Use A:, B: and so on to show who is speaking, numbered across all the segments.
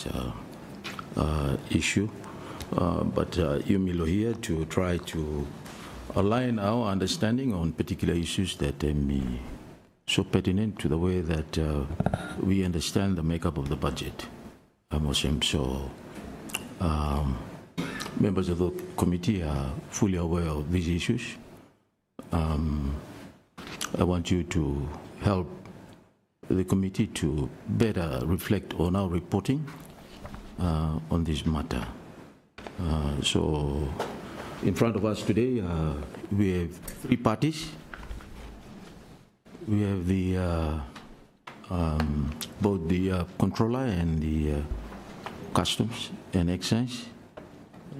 A: this issue. But Yumilo here to try to align our understanding on particular issues that may so pertinent to the way that we understand the makeup of the budget. So members of the committee are fully aware of these issues. I want you to help the committee to better reflect on our reporting on this matter. So in front of us today, we have three parties. We have the both the controller and the customs and excise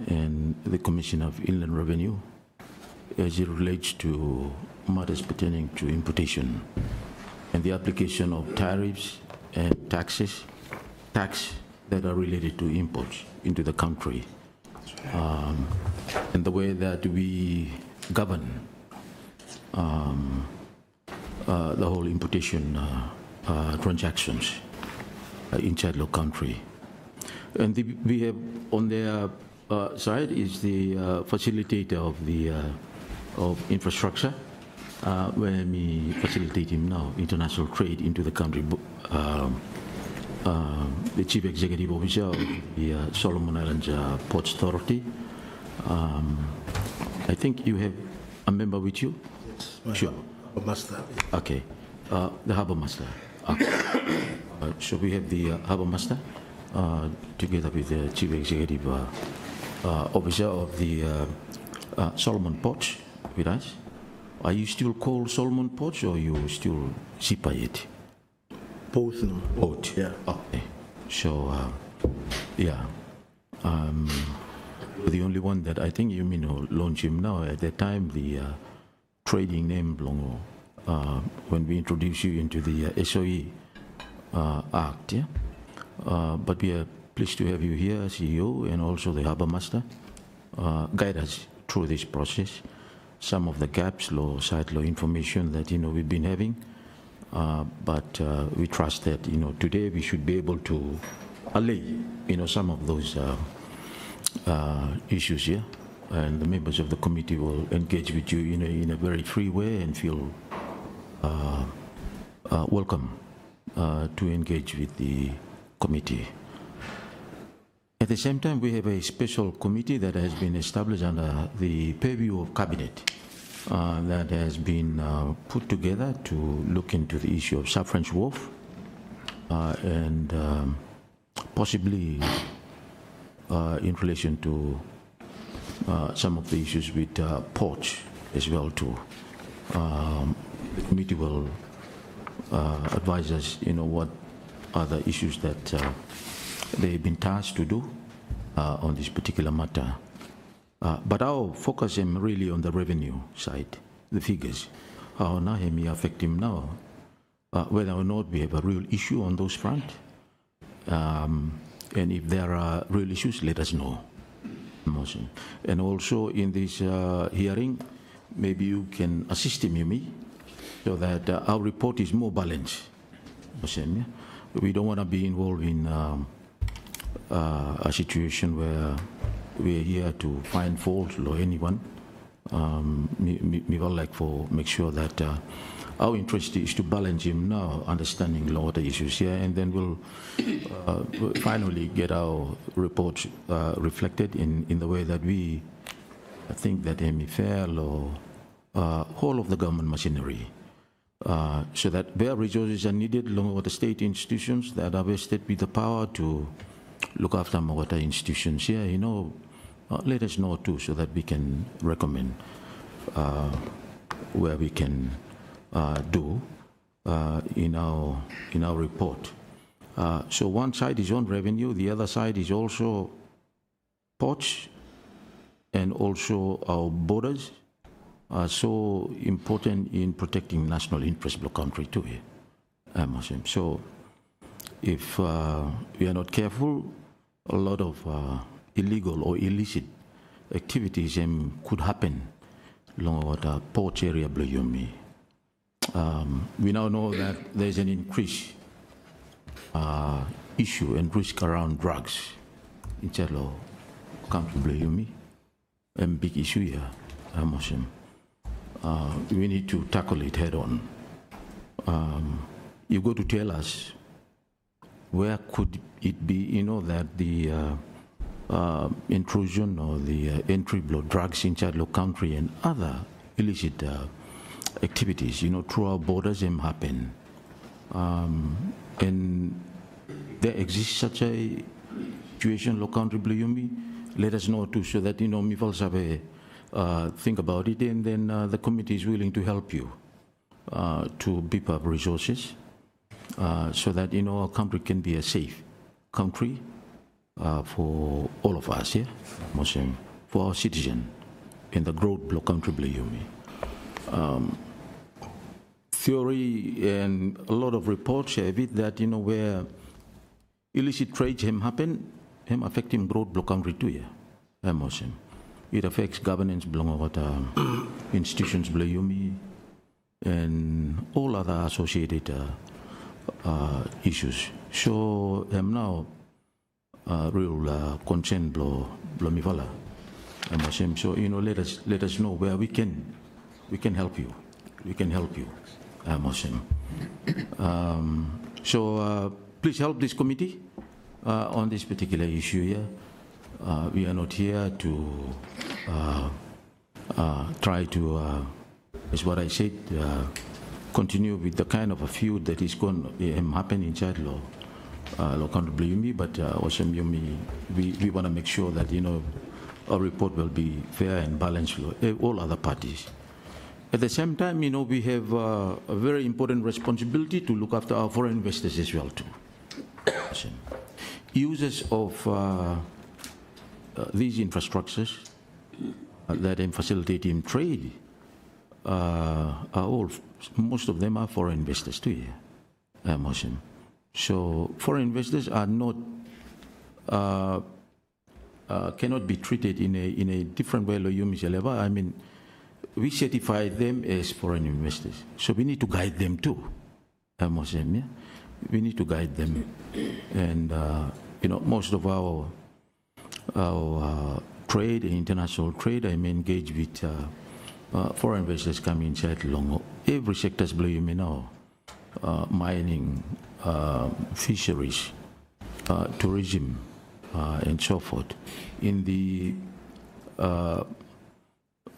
A: and the Commission of Inland Revenue as it relates to matters pertaining to importation and the application of tariffs and tax that are related to imports into the country, and the way that we govern the whole importation transactions inside the country. And we have on their side is the facilitator of the infrastructure, where we facilitate him now international trade into the country. The Chief Executive Officer of the Solomon Islands Ports Authority. I think you have a member with you?
B: Yes,
A: sure.
B: Master.
A: Okay, the Harbour Master. Okay. So we have the Harbour Master together with the Chief Executive Officer of the Solomon Ports with us. Are you still called Solomon Ports or you still SIPA yet?
B: Both, no.
A: Both?
B: Yeah.
A: Okay. So, yeah. The only one that I think you mean launch him now. At that time, the trading name Longo, when we introduce you into the SOE Act, yeah? But we are pleased to have you here, CEO, and also the Harbour Master, guide us through this process. Some of the gaps, site law information that, we've been having, but we trust that, today we should be able to allay, some of those issues here, and the members of the committee will engage with you in a very free way and feel welcome to engage with the committee. At the same time, we have a special committee that has been established under the purview of Cabinet that has been put together to look into the issue of Suferance wharf and possibly in relation to some of the issues with ports as well too. The committee will advise us, what are the issues that they've been tasked to do on this particular matter. But our focus is really on the revenue side, the figures. How now may affect him now, whether or not we have a real issue on those front. And if there are real issues, let us know. And also in this hearing, maybe you can assist him, Yumi, so that our report is more balanced. We don't want to be involved in a situation where we are here to find fault or anyone. We would like to make sure that our interest is to balance him now, understanding a lot of issues here, and then we'll finally get our report reflected in the way that we think that MFL or whole of the government machinery, so that where resources are needed along with the state institutions that are vested with the power to look after water institutions here, let us know too, so that we can recommend where we can do in our report. So one side is on revenue, the other side is also ports, and also our borders are so important in protecting national interest of the country too here. So if we are not careful, a lot of illegal or illicit activities could happen along the port area. We now know that there's an increase issue and risk around drugs in Chalo country Blayumi, and big issue here, Muslim. We need to tackle it head on. You go to tell us where could it be, that the intrusion or the entry of drugs in Chadlo country and other illicit activities, through our borders happen. And there exists such a situation, lo country Blayumi, let us know too, so that, Mifal Sabe think about it, and then the committee is willing to help you to beef up resources so that, our country can be a safe country for all of us, Muslim, for our citizens in the growth lo country Blayumi. Theory and a lot of reports have it that, where illicit trade happen, affect growth block country too, Muslim. It affects governance belong about institutions Blayumi and all other associated issues. So now real concern blow mivala, Muslim. So let us know where we can help you. We can help you, Muslim. So please help this committee on this particular issue here. We are not here to try to, as what I said, continue with the kind of a feud that is going to happen in Chadlo, country, but also we want to make sure that, our report will be fair and balanced for all other parties. At the same time, we have a very important responsibility to look after our foreign investors as well too. Users of these infrastructures that facilitate in trade are all, most of them are foreign investors too, Muslim. So foreign investors are not, cannot be treated in a different way. I mean, we certify them as foreign investors, so we need to guide them too, Muslim. We need to guide them, and most of our trade, international trade, engage with foreign investors coming inside along every sectors now, mining, fisheries, tourism, and so forth. In the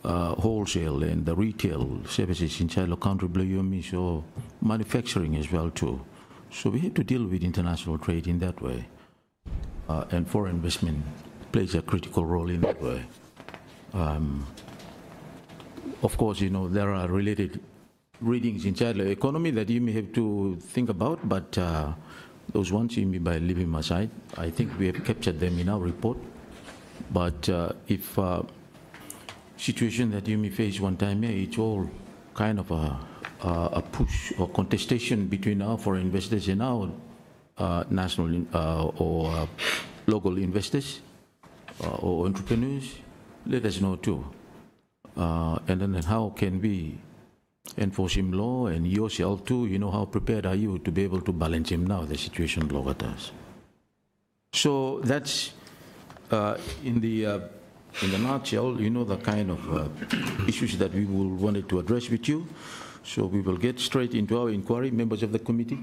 A: wholesale and the retail services inside the country, so manufacturing as well too. So we have to deal with international trade in that way, and foreign investment plays a critical role in that way. Of course, there are related readings inside the economy that you may have to think about, but those ones you may by leaving aside. I think we have captured them in our report. But if situation that you may face one time, it's all kind of a push or contestation between our foreign investors and our national or local investors or entrepreneurs, let us know too. And then how can we enforce him law, and yourself too, how prepared are you to be able to balance him now, the situation below at us. So that's in the nutshell, the kind of issues that we will wanted to address with you. So we will get straight into our inquiry. Members of the committee,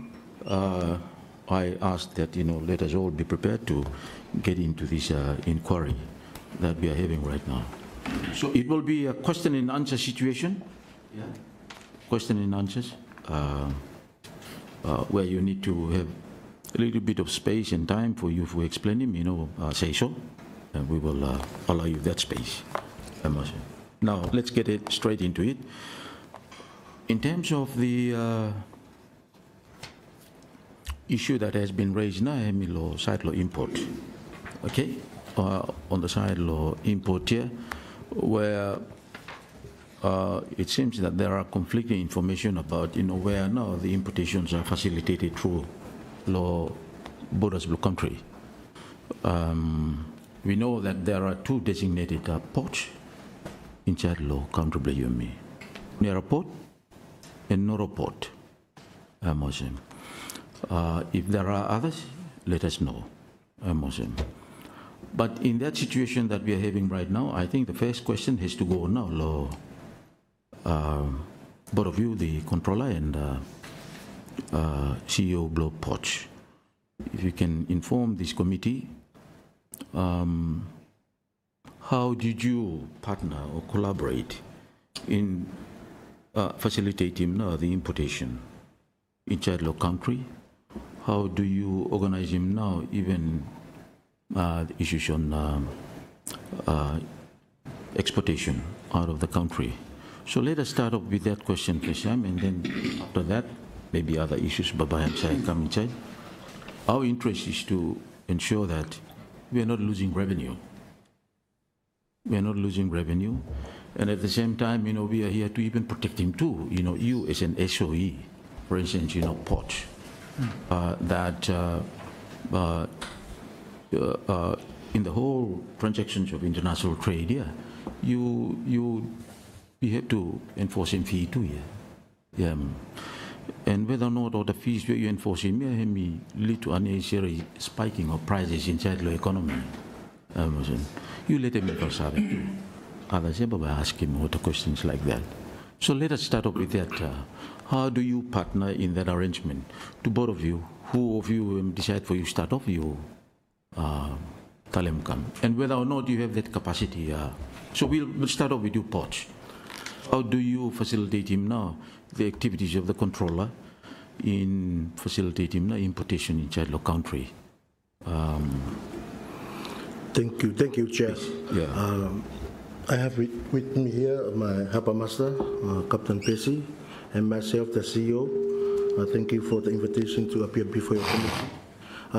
A: I ask that, let us all be prepared to get into this inquiry that we are having right now. So it will be a question and answer situation. Yeah. Question and answers, where you need to have a little bit of space and time for you to explain him, say so, and we will allow you that space. Now, let's get it straight into it. In terms of the issue that has been raised now, side law import, okay? On the side law import here, where it seems that there are conflicting information about, where now the importations are facilitated through law borders blue country. We know that there are two designated ports in Chadlo country Blayumi, Nera port and Noro port, Muslim. If there are others, let us know. But in that situation that we are having right now, I think the first question has to go now. Both of you, the controller and CEO Globe Poch, if you can inform this committee, how did you partner or collaborate in facilitating the importation inside the country? How do you organize him now, even the issues on exportation out of the country? So let us start off with that question, Kesham, and then after that, maybe other issues Baba and Chai come inside. Our interest is to ensure that we are not losing revenue. We are not losing revenue. And at the same time, we are here to even protect him too. You as an SOE, for instance, Poch, that in the whole transactions of international trade, you have to enforce him fee too, and whether or not all the fees you enforce him may lead to unnecessary spiking of prices inside the economy. You let him enforce it too. Others ask him what questions like that. So let us start off with that. How do you partner in that arrangement? To both of you, who of you decide for you start off, you tell him come. And whether or not you have that capacity. So we'll start off with you, Poch. How do you facilitate him now, the activities of the controller in facilitating importation inside the country?
B: Thank you, Chair.
A: Yeah.
B: I have with me here my Harbour Master, Captain Pesi, and myself, the CEO. Thank you for the invitation to appear before your committee.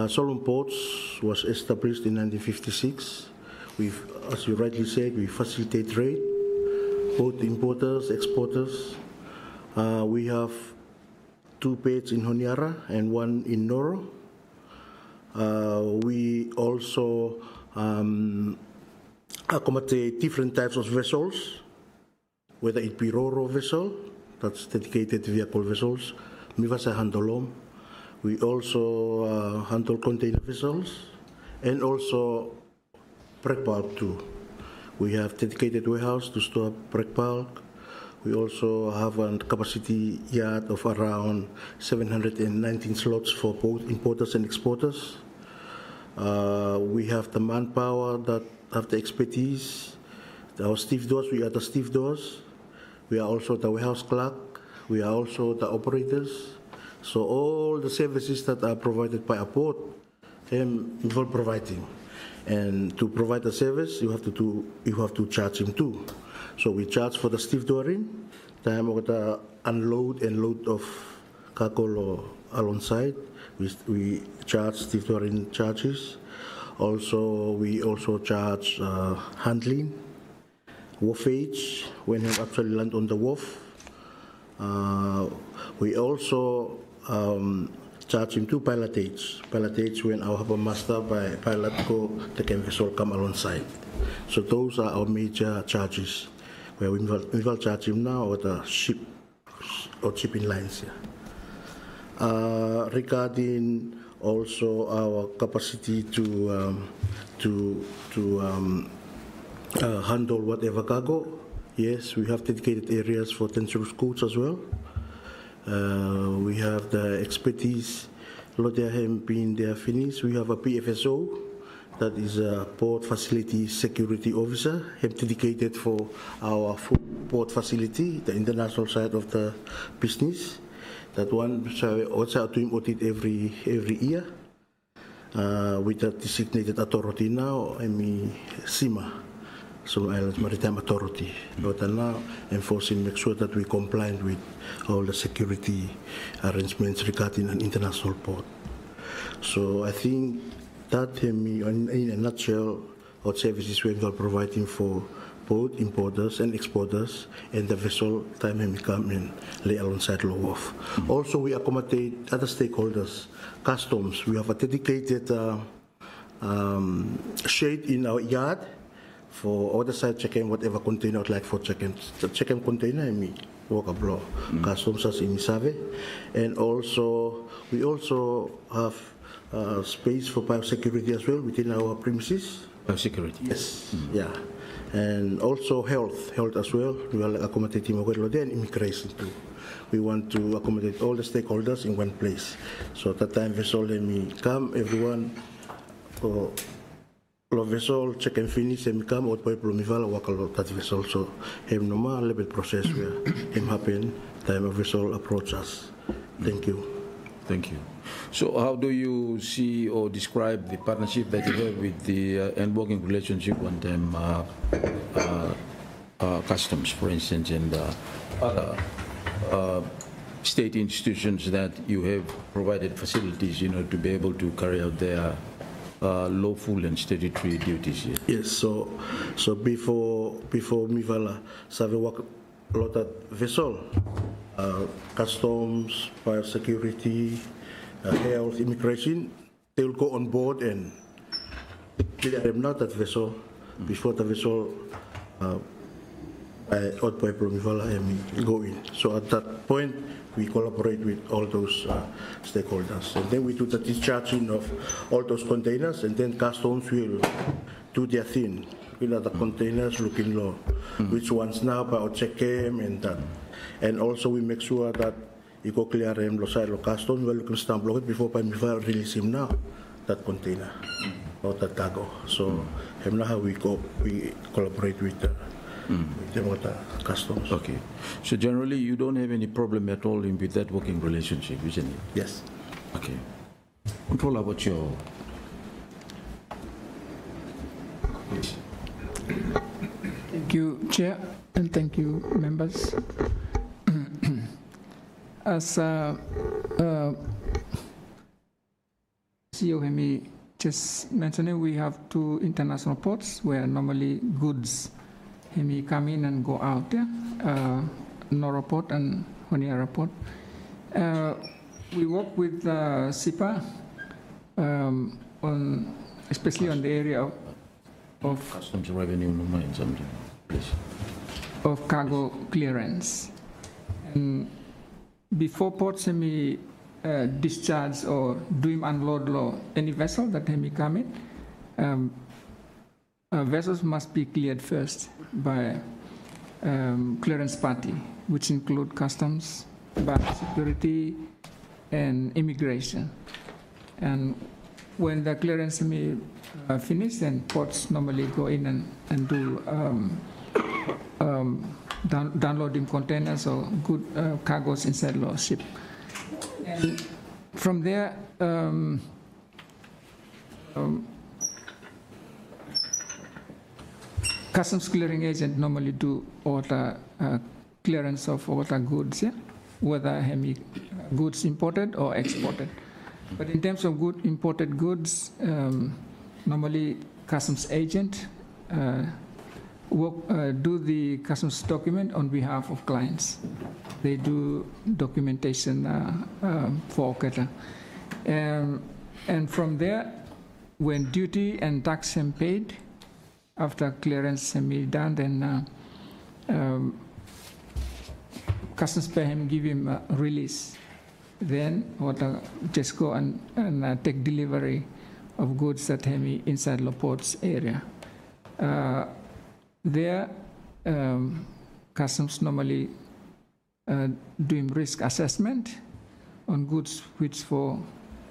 B: Solomon Ports was established in 1956. As you rightly said, we facilitate trade, both importers, exporters. We have 2 ports in Honiara and 1 in Noro. We also accommodate different types of vessels, whether it be Ro-Ro vessel, that's dedicated vehicle vessels, Mivasa Handolom. We also handle container vessels and also break bulk too. We have dedicated warehouse to store break bulk. We also have a capacity yard of around 719 slots for both importers and exporters. We have the manpower that have the expertise. Our stevedores, we are the stevedores. We are also the warehouse clerk. We are also the operators. So all the services that are provided by a port, involve providing. And to provide the service, you have to charge him too. So we charge for the stevedoring, time of the unload and load of cargo alongside. We charge stevedoring charges. Also, we also charge handling, wharfage when he actually land on the wharf. We also charge him 2 pilotage. Pilotage when our harbour master by pilot go, the vessel come alongside. So those are our major charges. Where we will charge him now or the ship or shipping lines. Regarding also our capacity to handle whatever cargo, yes, we have dedicated areas for dangerous goods as well. We have the expertise. Lodia have been there finished. We have a PFSO, that is a Port Facility Security Officer, dedicated for our port facility, the international side of the business. That one also doing audit every year with a designated authority now, SIMA, Solomon Islands Maritime Authority. But now enforcing, make sure that we comply with all the security arrangements regarding an international port. So I think that in a nutshell, what services we are providing for both importers and exporters, and the vessel time when we come and lay alongside the wharf. Also, we accommodate other stakeholders, customs. We have a dedicated shade in our yard for other side check-in, whatever container I'd like for check-in. The check-in container, workable customs as in Save, and also we also have space for biosecurity as well within our premises.
A: Security.
B: Yes, yeah, and also health as well. We are accommodating and immigration too. We want to accommodate all the stakeholders in one place. So at that time, vessel let me come, everyone. Vessel check and finish and come out by Plumival work a lot that vessel. So him normal level process where him happen time of vessel approach us. Thank you.
A: Thank you. So how do you see or describe the partnership that you have with the and working relationship on them customs, for instance, and other state institutions that you have provided facilities, to be able to carry out their lawful and statutory duties?
B: Yes. So before Mivala, Save work a lot of vessel, customs, fire security, health, immigration. They will go on board and clear them not that vessel before the vessel. Out by Mivala and go in. So at that point, we collaborate with all those stakeholders. And then we do the discharging of all those containers, and then customs will do their thing. The containers looking low, which ones now by check them and that. And also we make sure that you go clear them side of customs, we're looking stamp block it before Mivala release him now, that container, or that cargo. So him now how we collaborate with the customs.
A: Okay. So generally, you don't have any problem at all with that working relationship, isn't it?
B: Yes.
A: Okay. Controller, what's your... Please.
C: Thank you, Chair, and thank you, members. As CEO Hemi just mentioned, we have two international ports where normally goods come in and go out, Noro Port and Honiara Port. We work with SIPA, especially on the area of
A: customs revenue, something, please.
C: Of cargo clearance. And before port discharge or do him unload any vessel that come in, vessels must be cleared first by clearance party, which include customs, security, and immigration. And when the clearance finish, then ports normally go in and do downloading containers or good cargoes inside the ship. And from there, customs clearing agent normally do all the clearance of all the goods, whether goods imported or exported. But in terms of imported goods, normally customs agent do the customs document on behalf of clients. They do documentation for Okata. And from there, when duty and tax are paid, after clearance done, then customs pay him, give him a release. Then just go and take delivery of goods that him inside the ports area. There, customs normally doing risk assessment on goods which for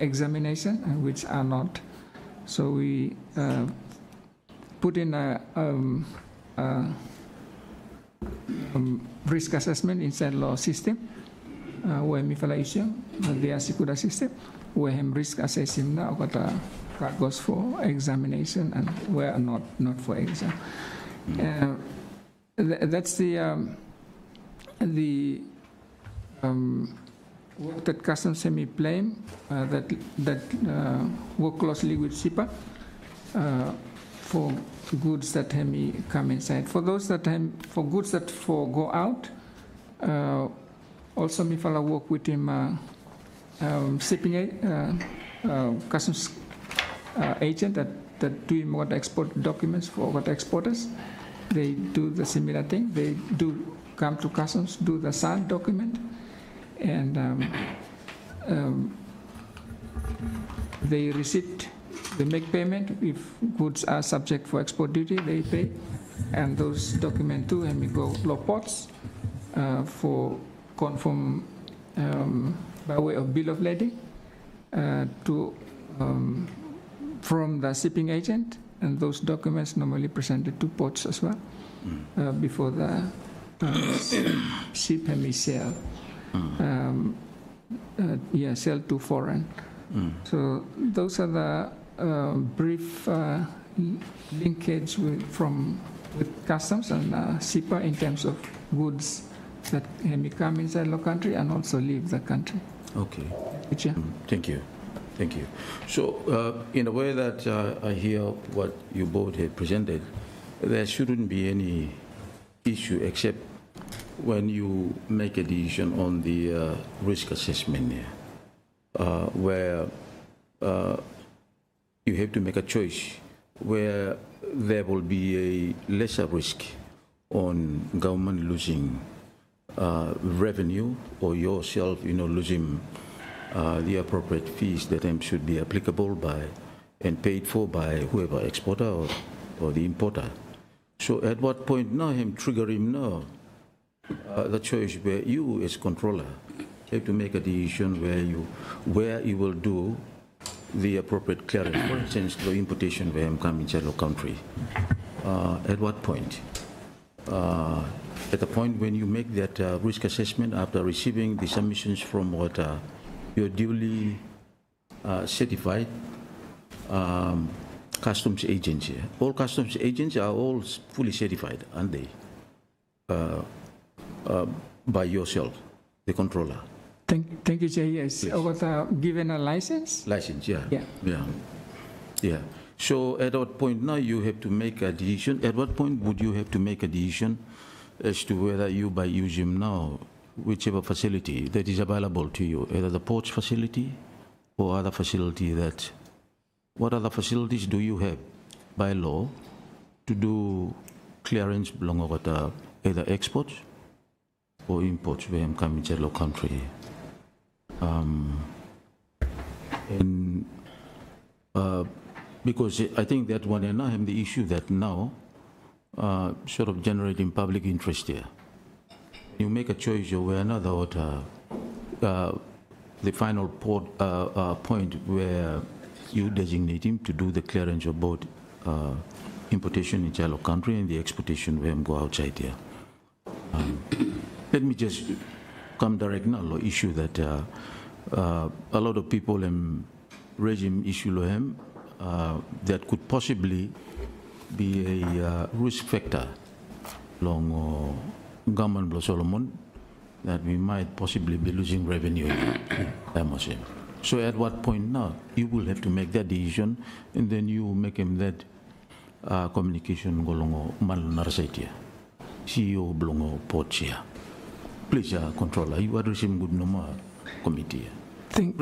C: examination and which are not. So we put in a risk assessment inside law system where we file issue the Asikuda system where him risk assessing now got cargoes for examination and where not for exam. That's the work that customs play that work closely with SIPA for goods that come inside. For those that for goods that go out, also Mifala work with him shipping customs agent that do what export documents for what exporters. They do the similar thing. They do come to customs, do the SAN document, and they receipt, they make payment. If goods are subject for export duty, they pay, and those documents too, and we go law ports for confirm by way of bill of lading to from the shipping agent, and those documents normally presented to ports as well before the ship may sell. Sell to foreign. So those are the brief linkage with customs and SIPA in terms of goods that may come inside the country and also leave the country.
A: Okay.
C: Thank you.
A: Thank you. So, in a way that I hear what you both have presented, there shouldn't be any issue except when you make a decision on the risk assessment where you have to make a choice where there will be a lesser risk on government losing revenue or yourself, losing the appropriate fees that should be applicable by and paid for by whoever exporter or the importer. So at what point now trigger him now the choice where you as controller have to make a decision where you will do the appropriate clearance, for instance, the importation where I'm coming to the country. At what point? At the point when you make that risk assessment after receiving the submissions from what your duly certified customs agents here. All customs agents are all fully certified, aren't they? By yourself, the controller.
C: Thank you, Chair. Yes. Given a license?
A: License, yeah. So at what point now you have to make a decision? At what point would you have to make a decision as to whether you by using now whichever facility that is available to you, either the ports facility or other facility what other facilities do you have by law to do clearance belong over either exports or imports where I'm coming to the country? Because I think that one and I have the issue that now sort of generating public interest here. You make a choice where another the final point where you designate him to do the clearance of both importation inside the country and the exportation where I'm go outside here. Let me just come direct now the issue that a lot of people raising issue that could possibly be a risk factor along government of Solomon that we might possibly be losing revenue. So at what point now you will have to make that decision, and then you make him that communication go along Malnarsetia, CEO Blongo Portia. Please, controller, you address him good normal committee. Take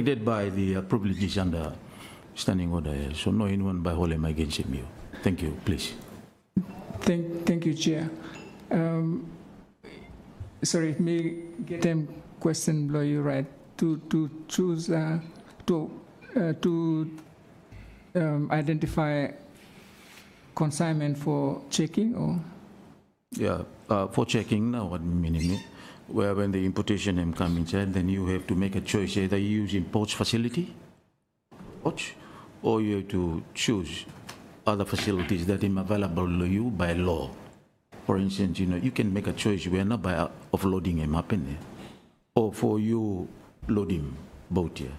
A: that by the privileges under standing order, so no anyone by holding against him. Thank you, please.
C: Thank you, Chair. Sorry, if me get them question below you right to choose to identify consignment for checking or?
A: Yeah, for checking now what meaning where when the importation come inside, then you have to make a choice either you use imports facility, or you have to choose other facilities that are available to you by law. For instance, you can make a choice where not by offloading him happen, or for you loading boat here.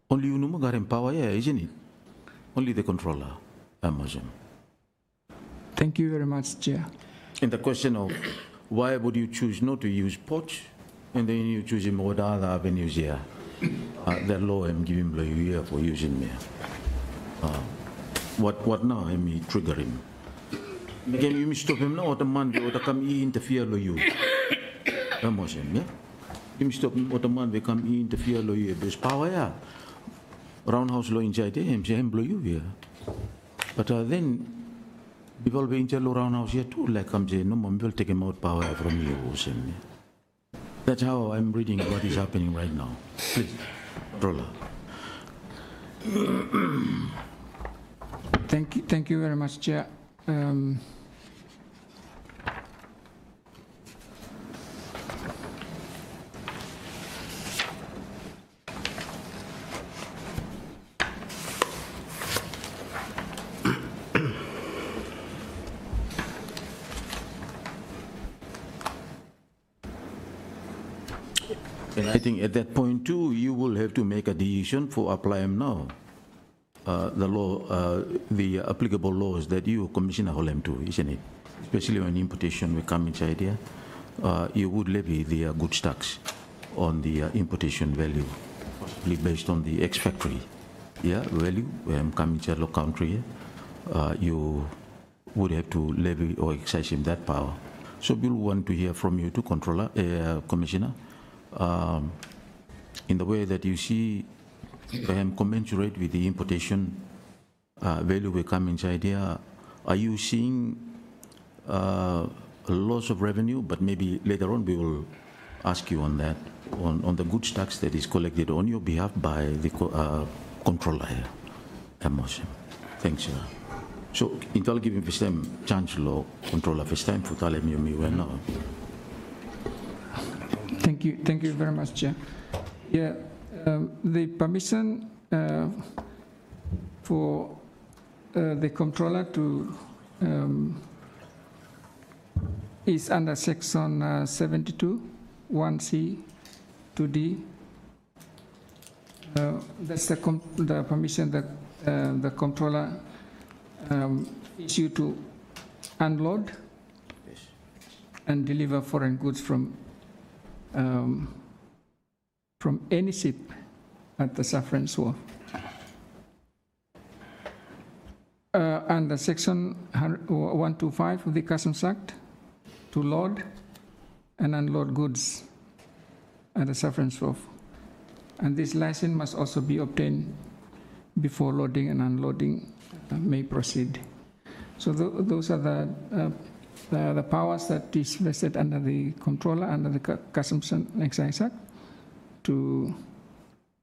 A: Only you know got power here, isn't it? Only the controller, Amazon.
C: Thank you very much, Chair.
A: And the question of why would you choose not to use ports, and then you choose him what other avenues here? That law I'm giving you here for using me. What now? I mean, trigger him. Again, you stop him now, or the man will come interfere with you. Emotion, yeah? You stop him, or the man will come interfere with you. There's power, yeah. Roundhouse law inside him, say him blow you here. But then People being tell around house here too, like I'm saying, no, mom will take him out power from you. That's how I'm reading what is happening right now. Please, Rolla.
C: Thank you very much, Chair.
A: And I think at that point too, you will have to make a decision for apply them now. The law, the applicable laws that you, Commissioner, hold them to, isn't it? Especially when importation will come inside here, you would levy the goods tax on the importation value, possibly based on the ex-factory value, when come inside the country, you would have to levy or excise him that power. So we'll want to hear from you, to Controller, Commissioner, in the way that you see commensurate with the importation value will come inside here. Are you seeing a loss of revenue? But maybe later on we will ask you on that, on the goods tax that is collected on your behalf by the controller here. Thanks, sir. So, I'll give him first time chance law controller first time for telling me when now.
C: Thank you very much, Chair. Yeah, the permission for the controller to is under section 72, 1C, 2D. That's the permission that the controller issued to unload and deliver foreign goods from any ship at the Suferance wharf. Under section 125 of the Customs Act, to load and unload goods at the Suferance wharf. And this license must also be obtained before loading and unloading may proceed. So those are the powers that is vested under the controller, under the Customs and Excise Act, to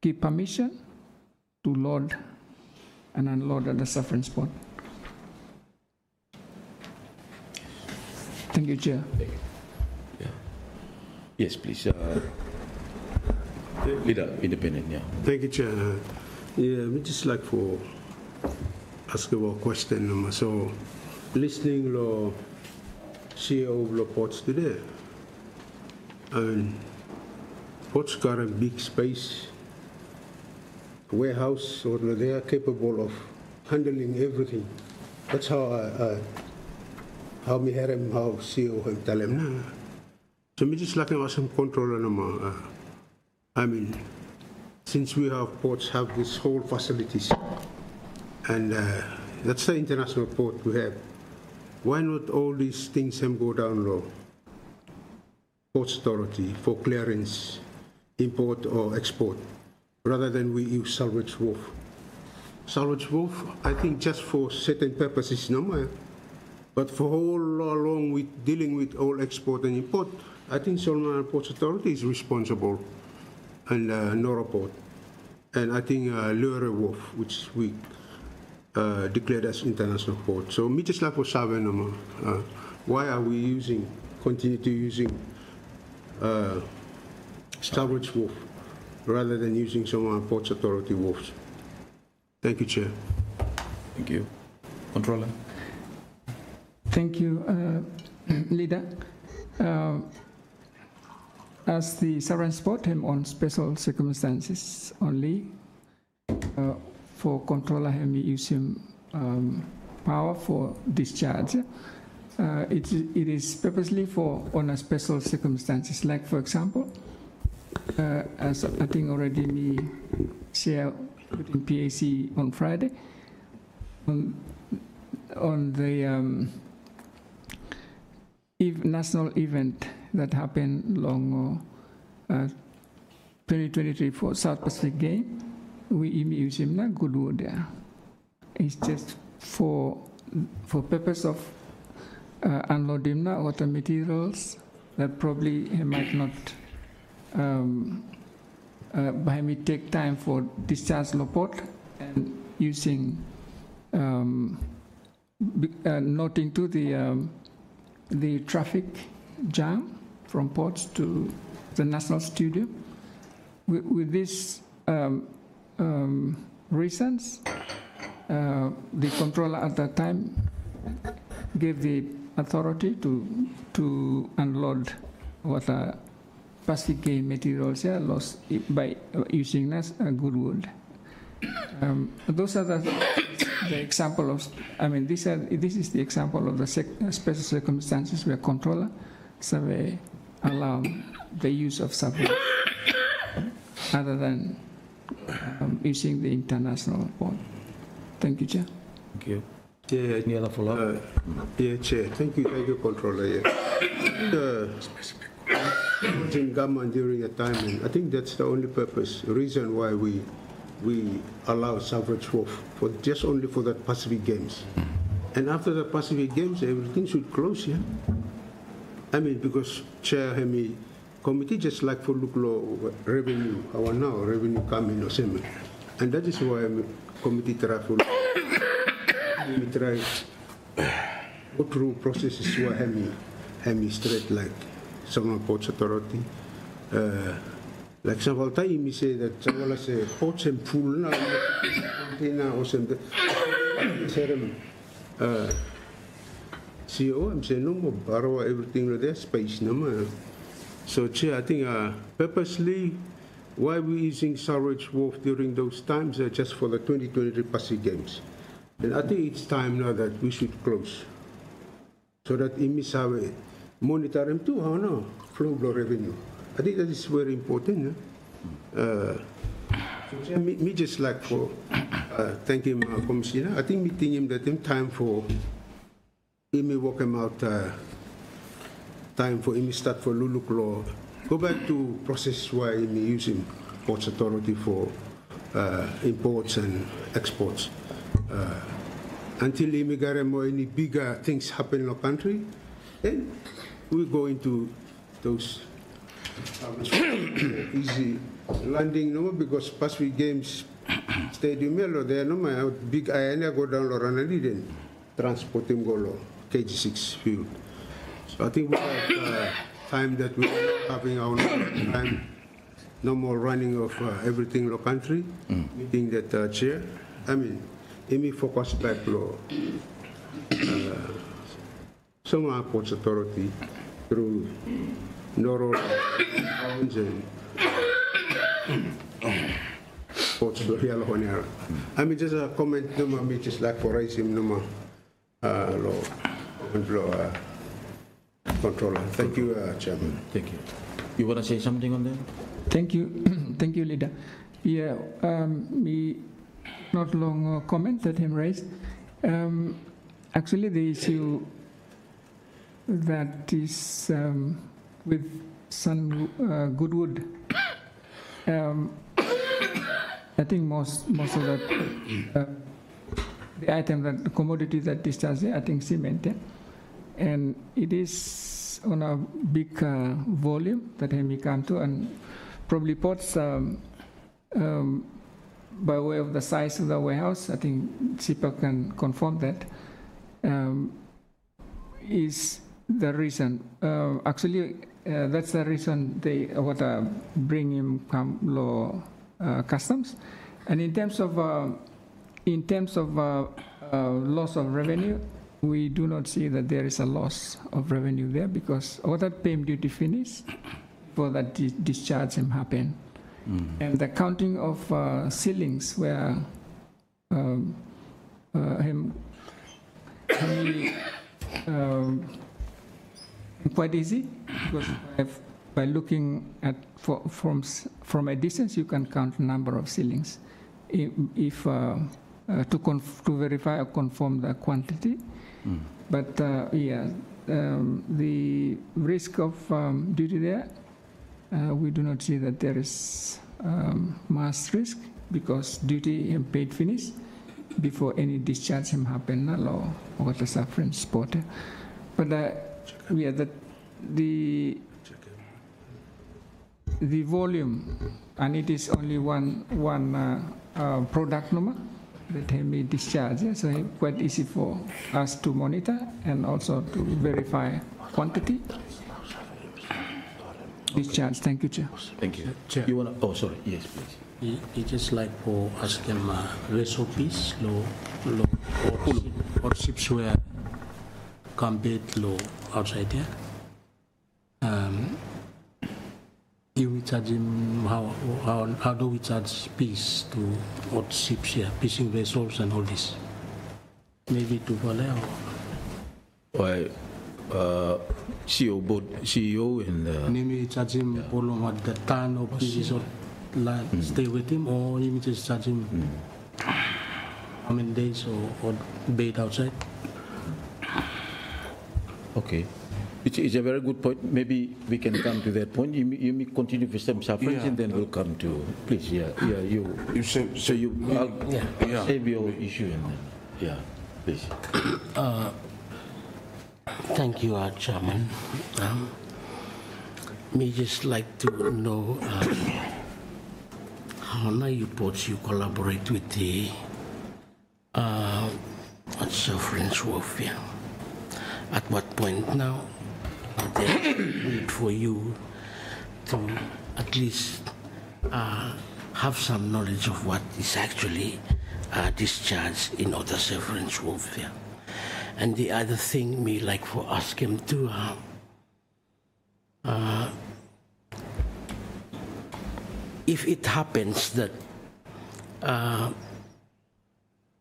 C: give permission to load and unload at the Suferance port. Thank you, Chair.
A: Yeah. Yes, please. Leader, independent, yeah.
D: Thank you, Chair. Yeah, we just like for ask about question. So, listening to CEO of the ports today, and ports got a big space, warehouse, or they are capable of handling everything. That's how me hear him, how CEO him tell him. Nah. So me just like to ask him controller number. I mean, since we have ports have this whole facilities, and that's the international port we have. Why not all these things go down low? Ports Authority for clearance, import or export, rather than we use salvage wharf. Salvage wharf, I think just for certain purposes, no more. But for all along with dealing with all export and import, I think Solomon Ports Authority is responsible, and Nora Port, and I think Lure Wharf, which we declared as international port. So me just like for Savenama, why are we continue to using Starbridge Wharf rather than using some Ports Authority wharfs? Thank you, Chair.
A: Thank you. Controller.
C: Thank you, Leader. As the Suferance port him on special circumstances only, for controller him use him power for discharge. It is purposely for on a special circumstances, like for example, as I think already me share within PAC on Friday, on the national event that happened long 2023 for South Pacific Game, we use him na Goodwood there. It's just for for purpose of unloading na water materials that probably he might not by me take time for discharge report and using noting to the traffic jam from ports to the National Stadium. With these reasons, the controller at that time gave the authority to unload water Pacific game materials lost by using as Goodwood. Those are the example of, I mean, this is the example of the special circumstances where controller survey allow the use of survey other than using the international board. Thank you, Chair.
A: Thank you.
D: Yeah,
A: Any other follow-up?
D: yeah, Chair. Thank you, Controller. Yeah. In government during a time, and I think that's the only reason why we allow Suferance wharf for just only for the Pacific Games. And after the Pacific Games, everything should close, yeah? I mean, because Chair Hemi committee just like for look low revenue, our now revenue coming or same. And that is why committee try for we try go through processes where Hemi straight like some ports authority. Like several times we say that several say ports and pool now container or something. CEO, I'm saying no more borrow everything there space no more. So Chair, I think purposely why we're using Suferance wharf during those times just for the 2023 Pacific Games. And I think it's time now that we should close so that IMIS have a monitor him too, how no flow revenue. I think that is very important. So me just like for thank him, Commissioner. I think meeting him that him time for him walk him out. Time for him start for Luluk law. Go back to process why him using Ports Authority for imports and exports. Until him get more any bigger things happen in the country, then we go into those easy landing no because Pacific Games Stadium there no my big I go down Loranadi then transport him go KG6 field. So I think we have time that we are having our time, no more running of everything in the country. Meeting that Chair, I mean, Amy focus back law. Some Ports Authority through Noro and Ports Authority. I mean, just a comment, no more, just like for raising no more law. Controller. Thank you, Chairman.
A: Thank you. You want to say something on that?
C: Thank you. Thank you, Leader. Yeah, we not long comment that him raised. Actually, the issue that is with Sun Goodwood, I think most of that the item that the commodity that discharged, I think cement, and it is on a big volume that we come to, and probably ports by way of the size of the warehouse, I think SIPA can confirm that, is the reason. Actually, that's the reason they bring him come law customs, and in terms of loss of revenue, we do not see that there is a loss of revenue there because all that payment duty finish for that discharge him happen. And the counting of ceilings where quite easy because by looking at from a distance you can count the number of ceilings if to verify or confirm the quantity. But the risk of duty there, we do not see that there is mass risk because duty and paid finish before any discharge him happen or what the suffering sport. But we are the volume, and it is only one product number that can be discharged. So it's quite easy for us to monitor and also to verify quantity. Discharge. Thank you, Chair.
A: Thank you.
E: Chair.
A: You wanna? Oh, sorry. Yes, please.
E: It is like for us them recipes law or ships where combat law outside there. You charge him how do we charge fees to what ships here, fishing vessels and all this? Maybe to Valais
A: Why? CEO and
E: maybe charge him for at the time of this or stay with him, or you just charge him how many days or bait outside?
A: okay. It's a very good point. Maybe we can come to that point. You may continue with some sufferings, and then we'll come to. Please, you. So you. I'll save your issue and then. Yeah, please.
E: Thank you, Chairman. Me just like to know how many ports you collaborate with the Suferance wharf. Yeah. At what point now they need for you to at least have some knowledge of what is actually discharged in other Suferance wharf. Yeah. And the other thing me like for ask him to if it happens that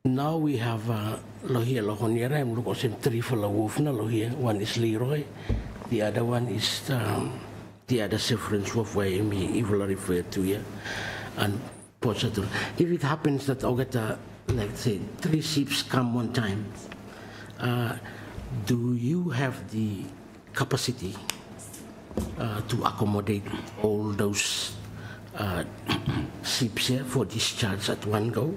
E: now we have Lohia Lohoniera, I'm looking at 3 for the wolf na Lohia. One is Leroy, the other one is the other Suferance wharf where me will refer to here. And if it happens that I'll get like say 3 ships come one time, do you have the capacity to accommodate all those ships here for discharge at one go?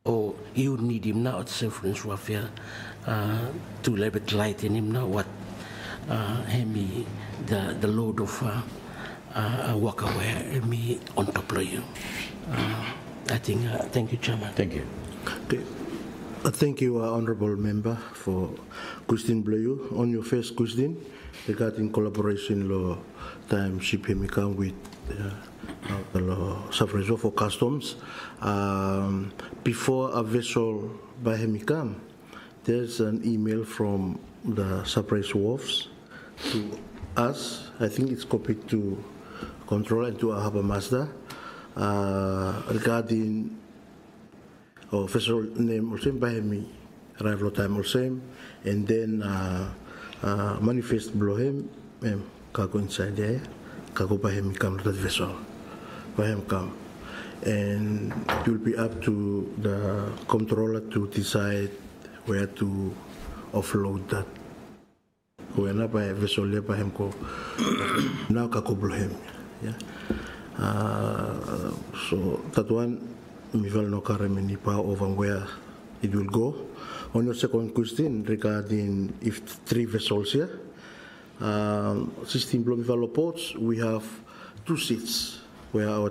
E: Or you need him now at Suferance wharf here to let it light in him now what the load of walkaway me on top of you. I think thank you, Chairman.
A: Thank you.
B: Okay. Thank you, Honourable Member, for question Blayu. On your first question regarding collaboration law time ship hemicam with the Suferance wharf for customs. Before a vessel by hemicam, there's an email from the Suferance wharfs to us. I think it's copied to control and to our harbour master regarding vessel name also by me, arrival time also, and then manifest below him, cargo inside there, cargo by him come to that vessel, by him come, and it will be up to the controller to decide where to offload that. When I buy a vessel, I buy him go now cargo below him, yeah. So that one. We will not carry many power over where it will go. On your second question regarding if 3 vessels here, 16 Blomivalo ports, we have 2 seats where our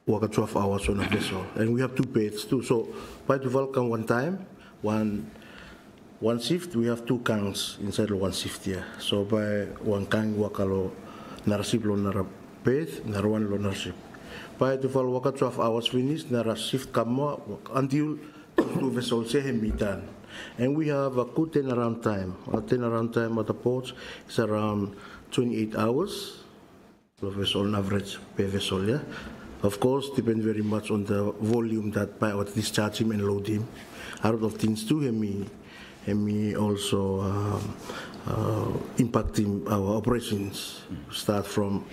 B: work 12 hours on a vessel, and we have 2 beds too. So by the welcome one time, one shift, we have 2 counts inside one shift here. So by one kang wakalo narasip lo nara bed, narawan lo narasip. By the fall, work 12 hours finished, nara shift come until 2 vessels here done. And we have a good turnaround time. Our turnaround time at the ports is around 28 hours per vessel on average per vessel, yeah. Of course, depends very much on the volume that by what discharge him and load him. Out of things too, me also impacting our operations. Start from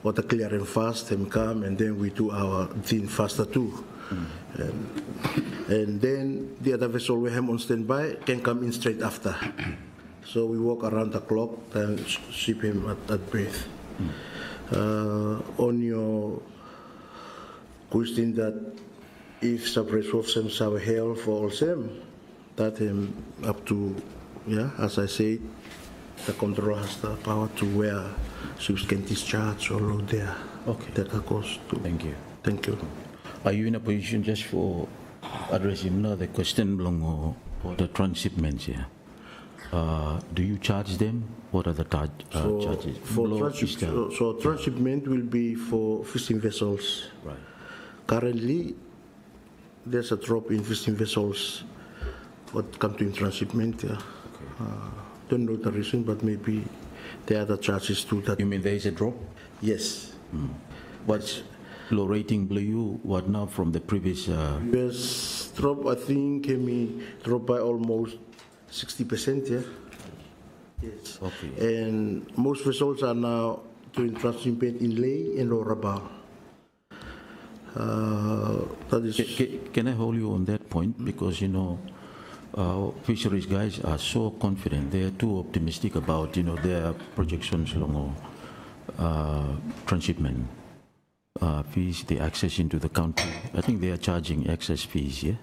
B: water clearing fast and come, and then we do our thing faster too. And then the other vessel we have on standby can come in straight after. So we walk around the clock and ship him at berth. On your question that if Suferance wharf sem have hell for all sem, that up to, yeah, as I said, the controller has the power to where ships can discharge or load there.
A: Okay.
B: That goes to.
A: Thank you.
B: Thank you.
A: Are you in a position just for addressing the question along the transshipments here? Do you charge them? What are the charges?
B: So transshipment will be for fishing vessels.
A: Right.
B: Currently, there's a drop in fishing vessels what come to transshipment. Yeah.
A: Okay.
B: Don't know the reason, but maybe there are the charges too. That
A: You mean there is a drop?
B: yes.
A: What's low rating blue? What now from the previous?
B: Yes, drop. I think can be dropped by almost 60%. Yeah. Yes.
A: Okay.
B: And most vessels are now doing transshipment in Ley and Orabal. That is.
A: Can I hold you on that point? Because fisheries guys are so confident. They are too optimistic about their projections along transshipment fees, the access into the country. I think they are charging excess fees. Yeah.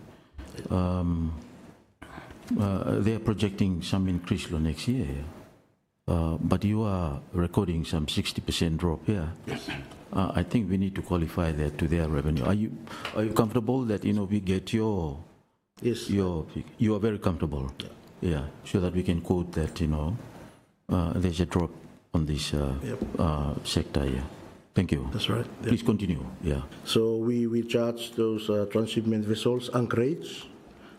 A: They are projecting some increase next year. But you are recording some 60% drop here.
B: Yes.
A: I think we need to qualify that to their revenue. Are you comfortable that we get your?
B: Yes.
A: You are very comfortable. Yeah. So that we can quote that there's a drop on this sector. Yeah. Thank you.
B: That's right. Yeah.
A: Please continue. Yeah.
B: So we charge those transshipment vessels anchorage.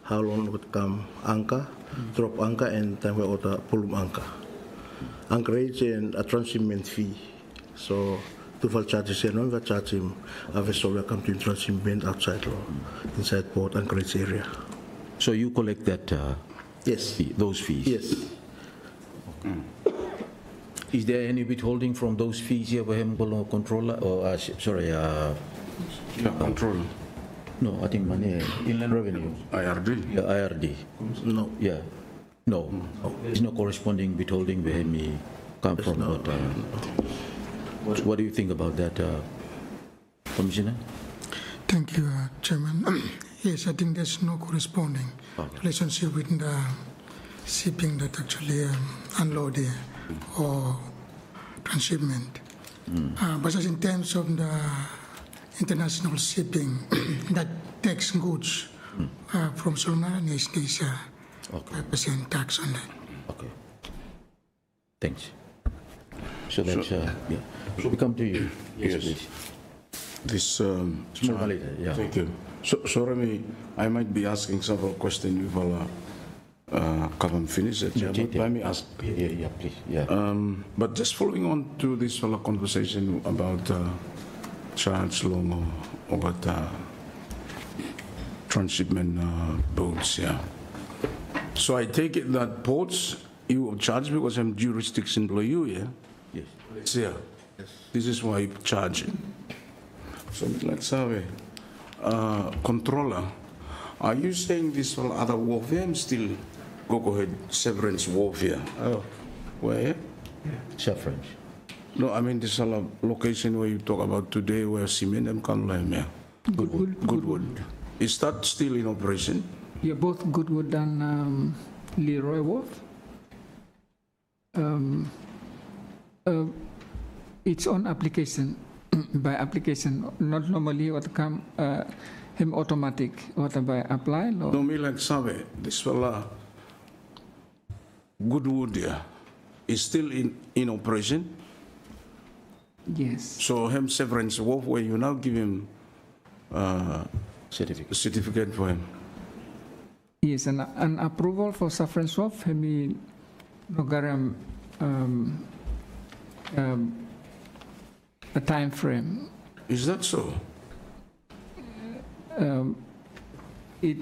B: How long would come anchor, drop anchor, and time we order pull anchor. Anchorage and a transshipment fee. So total charges and we charge him a vessel will come to transshipment outside or inside port anchorage area.
A: So you collect that?
B: Yes.
A: Those fees.
B: Yes.
A: Is there any withholding from those fees here for him, controller or
F: control.
A: No, I think money inland revenue.
F: IRD.
A: Yeah, IRD.
B: No.
A: Yeah. No. There's no corresponding withholding where he come from.
B: No.
A: But, what do you think about that, Commissioner?
G: Thank you, Chairman. Yes, I think there's no corresponding relationship with the shipping that actually unload or transshipment. But just in terms of the international shipping that takes goods from Solomon and East Asia, 5% tax on that.
A: Okay. Thanks. So that's, yeah. So we come to you. Yes, please.
F: This,
A: Small later, yeah.
F: Thank you. So Remy, I might be asking several questions before come finish it. Yeah, but let me ask.
A: Yeah, please. Yeah.
F: But just following on to this conversation about charge long or about transshipment boats, yeah. So I take it that ports you charge because I'm jurisdiction below you, yeah?
A: Yes.
F: It's here. Yes. This is why you charge. So let's have a controller. Are you saying this for other warfare? Still go ahead, Suferance warfare. Oh, where?
A: Suferance.
F: No, I mean this is a location where you talk about today where cement and Canlime, yeah. Goodwood. Is that still in operation?
C: Yeah, both Goodwood and Leroy Wharf. It's on application, by application, not normally what come him automatic, what by apply.
F: No, me like Sabe, this fella, Goodwood, yeah, is still in operation.
C: Yes.
F: So him Suferance Wharf, where you now give him certificate for him.
C: Yes, and an approval for Suferance Wharf, him nogaram a time frame.
F: Is that so?
C: It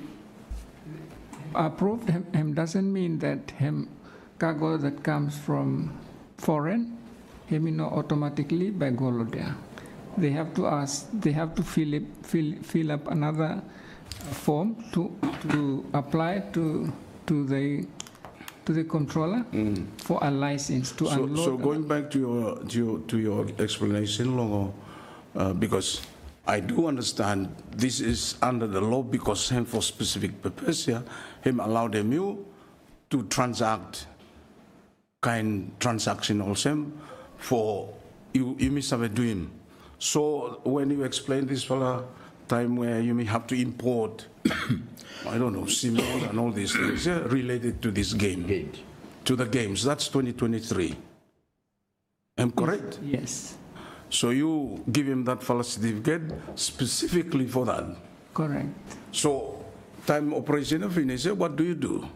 C: approved him doesn't mean that him cargo that comes from foreign, him automatically by go there. They have to ask. They have to fill up another form to apply to the controller for a license to unload.
F: So going back to your explanation, Longo, because I do understand this is under the law because him for specific purpose, yeah, him allow them you to transact kind transaction also for you may have doing. So when you explain this for a time where you may have to import, I don't know, symbols and all these things, yeah, related to this game, to the games, that's 2023. Am I correct?
C: Yes.
F: So you give him that false certificate specifically for that?
C: Correct.
F: So time operation finish, what do you do?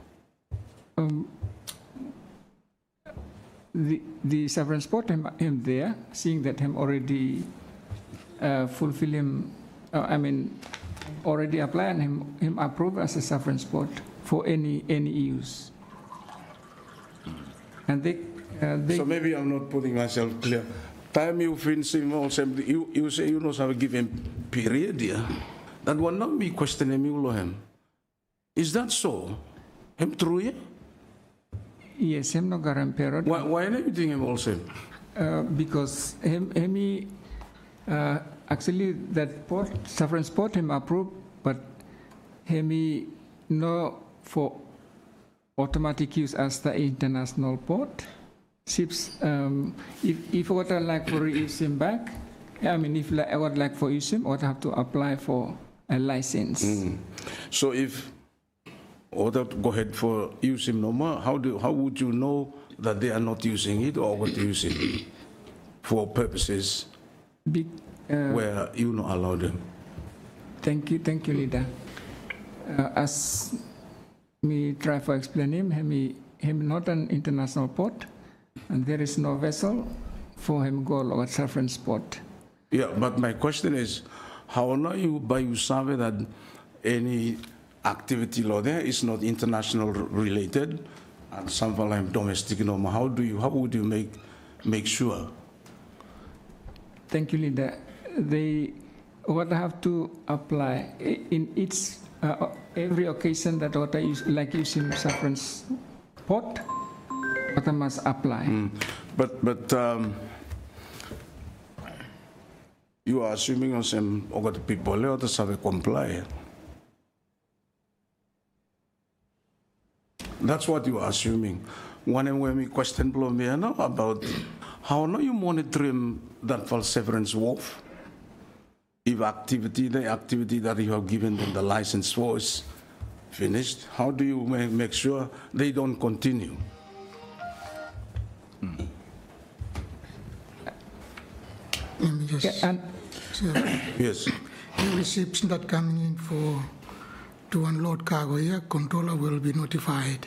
C: The Suferance put him there, seeing that him already fulfill him, already apply and him approve as a Suferance port for any use. And they
F: so maybe I'm not putting myself clear. Time you finish him also, you say you know have a given period here. That will not be questioning you him. Is that so? Him true, yeah?
C: Yes, him no garan period.
F: Why not you think him also?
C: Because actually that port, Suferance port him approved, but him no for automatic use as the international port. Ships, if I would like for use him back, if I would like for use him, I would have to apply for a license.
F: So if order to go ahead for use him no more, how would you know that they are not using it or what use it for purposes where you not allow them?
C: Thank you, leader. As me try to explain him not an international port, and there is no vessel for him go over Suferance port.
F: Yeah, but my question is, how know you by you survey that any activity law there is not international related and something like domestic normal? How would you make sure?
C: Thank you, leader. They would have to apply in each every occasion that what I use, like using Suferance port, what I must apply.
F: But you are assuming on some other people or to have comply. That's what you are assuming. When we question me about how now you monitoring that for Suferance wharf, if the activity that you have given them the license for is finished, how do you make sure they don't continue?
G: Let me just
F: Yes.
G: Every ships that coming in to unload cargo here, controller will be notified.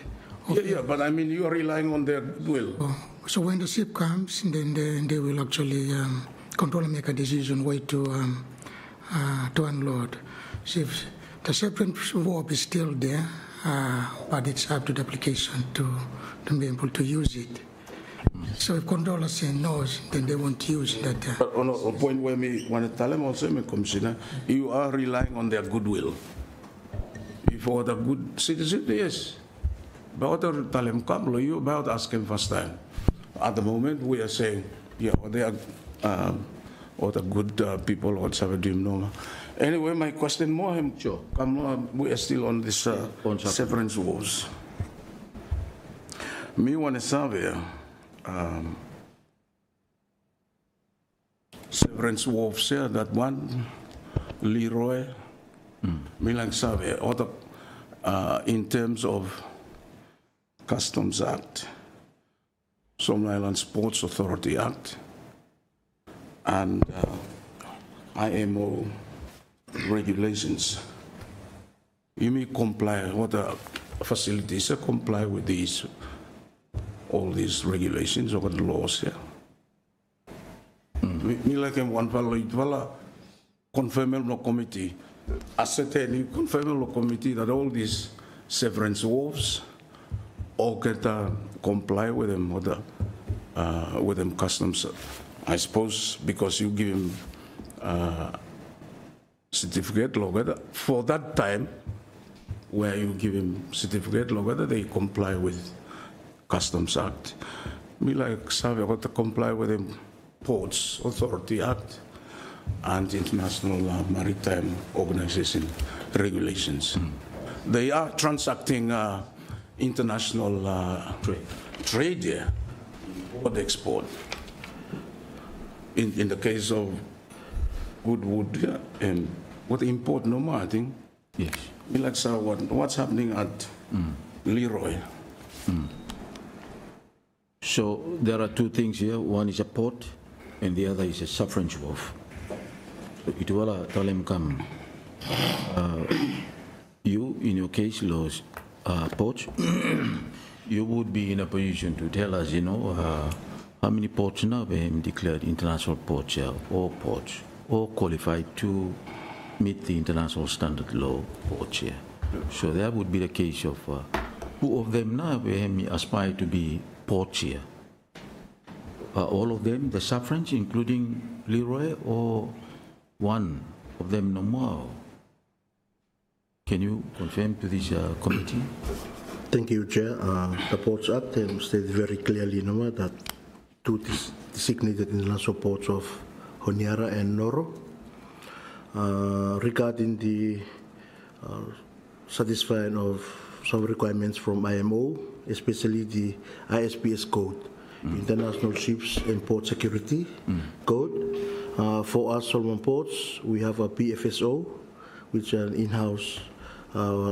F: Yeah, but I mean you are relying on their goodwill.
G: So when the ship comes, then they will actually controller make a decision where to unload. So if the Suferance wharf is still there, but it's up to the application to be able to use it. So if controller say no, then they won't use that.
F: But on a point where me want to tell them also, me consider you are relying on their goodwill. If for the good citizen, yes. But tell them come, you about asking first time. At the moment, we are saying, yeah, they are or the good people or have dream no. Anyway, my question more him.
A: Sure.
F: We are still on this Suferance wars. Me want to survey. Suferance wharfs here, that one, Leroy, Milang Survey, other in terms of Customs Act, Solomon Islands Ports Authority Act, and IMO regulations. You may comply, what the facilities comply with these, all these regulations or the laws here. Me like one fellow confirm no committee. Ascertain confirm no committee that all these Suferance wharfs all get comply with them or with them customs. I suppose because you give him certificate whether for that time where you give him certificate whether they comply with Customs Act. Me like Savia got to comply with the Ports Authority Act and International Maritime Organization regulations. They are transacting international trade here, import export. In the case of wood, and what import no more, I think.
A: Yes.
F: Like what's happening at Leroy?
A: So there are two things here. One is a port, and the other is a Suferance wharf. So it will tell come. You, in your case, laws ports, you would be in a position to tell us, how many ports now have declared international ports here, or ports, or qualified to meet the international standard law ports here. So that would be the case of who of them now aspire to be ports here. All of them, the Suferance, including Leroy, or one of them no more? Can you confirm to this committee?
B: Thank you, Chair. The Ports Act stated very clearly that two designated international ports of Honiara and Noro. Regarding the satisfying of some requirements from IMO, especially the ISPS code, International Ships and Port Security Code. For us, Solomon Ports, we have a PFSO, which is an in-house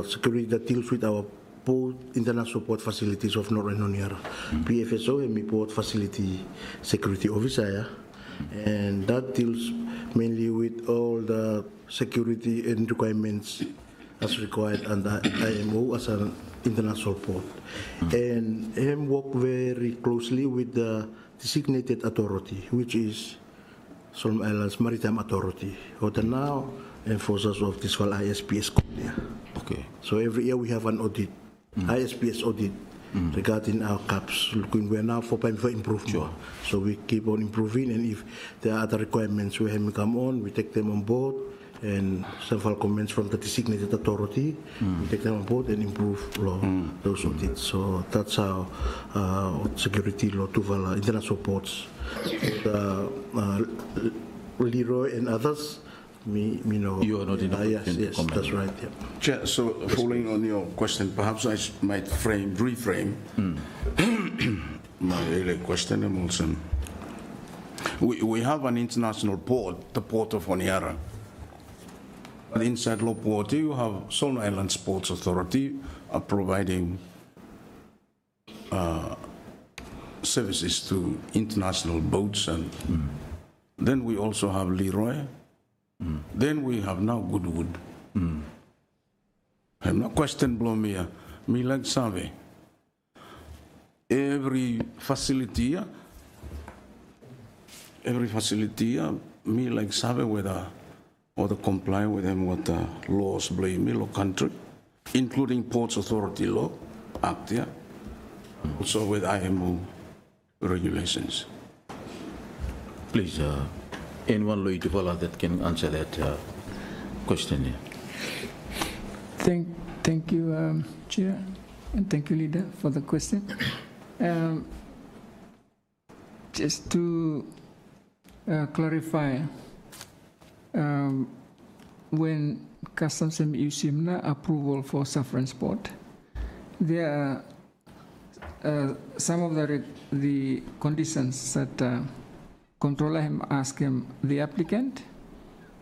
B: security that deals with our international port facilities of North and Honiara. PFSO and Port Facility Security Officer, and that deals mainly with all the security and requirements as required under IMO as an international port. And him work very closely with the designated authority, which is Solomon Islands Maritime Authority, who are now enforcers of this called ISPS code.
A: Okay.
B: So every year we have an audit, ISPS audit, regarding our caps. We're now for improvement.
A: Sure.
B: So we keep on improving, and if there are other requirements we have come on, we take them on board, and several comments from the designated authority, we take them on board and improve those audits. So that's how security law to international ports. Leroy and others, me know.
A: You are not in a position to
B: yes,
A: comment.
B: that's right. Yeah.
F: Chair, so following on your question, perhaps I might reframe my earlier question. Also, we have an international port, the port of Honiara. But inside Loport, you have Solomon Islands Ports Authority providing services to international boats, and then we also have Leroy. Then we have now Goodwood. I'm not question blow me like Save. Every facility, me like Save whether or to comply with them what the laws blame me, law country, including Ports Authority Law Act, also with IMO regulations.
A: Please, anyone Louis Duvala that can answer that question.
C: Thank you, Chair, and thank you, Leader, for the question. Just to clarify, when Customs and Museum approval for Suferance Port, there are some of the conditions that controller him ask him the applicant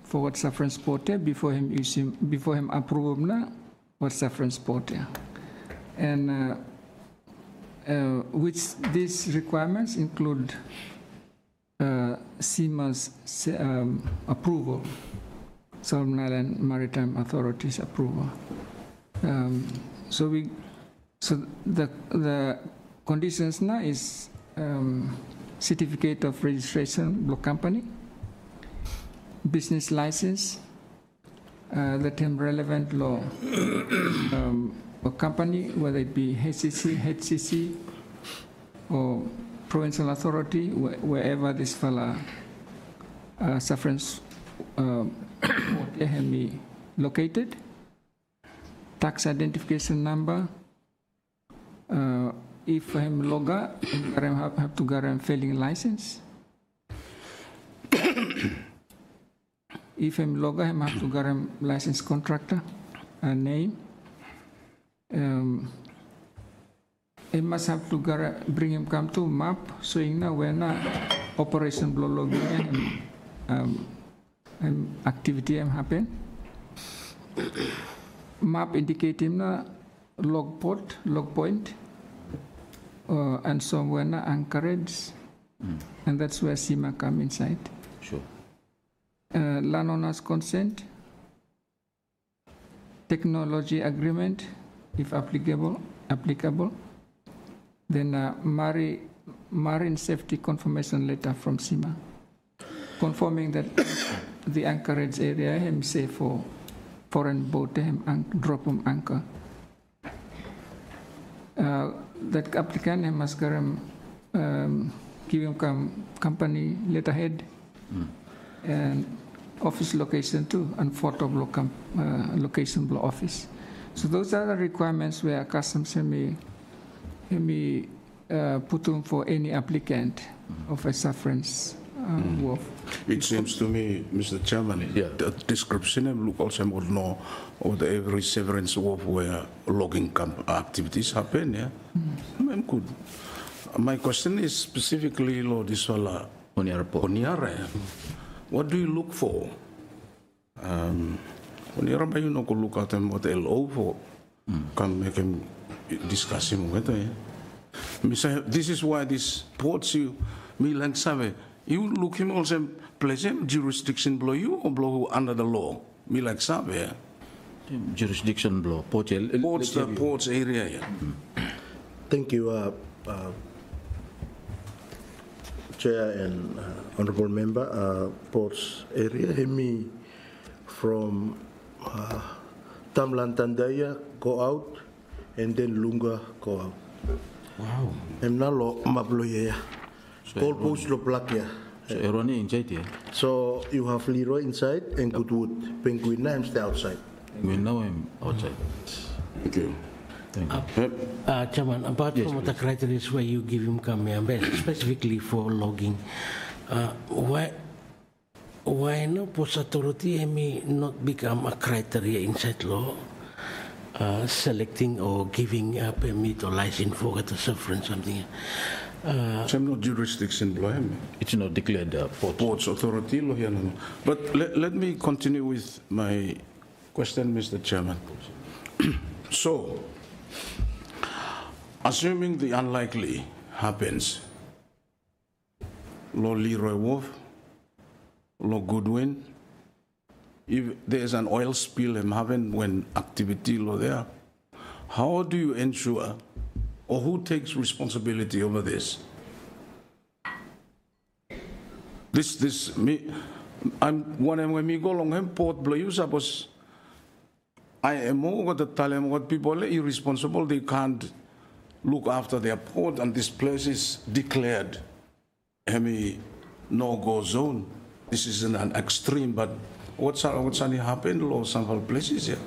C: for what Suferance Port before him approve what Suferance Port, and which these requirements include SIMA's approval, Solomon Island Maritime Authority's approval. So the conditions now is certificate of registration, block company, business license, the term relevant law, a company, whether it be HCC, or provincial authority, wherever this fella Suferance can be located, tax identification number, if him loga, have to get a failing license, if him logger, him have to get him licensed contractor, a name. He must have to bring him come to map, showing now when operation blow logging and activity happen. Map indicate him na log point, and somewhere na anchorage, and that's where SIMA come inside.
A: Sure.
C: Landowners consent, technology agreement, if applicable, then marine safety confirmation letter from SIMA, confirming that the anchorage area is safe for foreign boat drop them anchor. That applicant must give him company letterhead and office location too, and photo block location block office. So those are the requirements where customs may put them for any applicant of a Suferance wharf.
F: It seems to me, Mr. Chairman, the description look also would know of every Suferance wharf where logging activities happen. Yeah, good. My question is specifically, Lord Isola, Oniara. What do you look for? Oniara, you know, look at them what LO for. Come make him discuss him with it. This is why this ports you, me like Save. You look him also pleasant jurisdiction blow you or blow under the law. Me like Save.
A: Jurisdiction blow. Ports area. Yeah.
B: Thank you, Chair and Honorable Member. Ports area, me from Tamlan Tandaya go out, and then Lunga go out.
A: Wow.
B: I'm not mabloya. Coal post lo plakia.
A: So Eroni inside here.
B: So you have Leroy inside and Goodwood. Penguin I'm stay outside.
A: We know him outside.
F: Thank you.
A: Thank you.
E: Chairman, apart from the criteria where you give him come specifically for logging, why no post authority may not become a criteria inside law, selecting or giving a permit or license for the Suferance something?
F: It's not jurisdiction blow him.
A: It's not declared
F: ports authority. But let me continue with my question, Mr. Chairman. So, assuming the unlikely happens, Lord Leroy Wharf, Lord Goodwin, if there's an oil spill happen when activity law there, how do you ensure, or who takes responsibility over this? When we go along him port blow you suppose IMO got to tell them what people are irresponsible, they can't look after their port, and this place is declared no-go zone. This is an extreme, but what's only happened in some places here?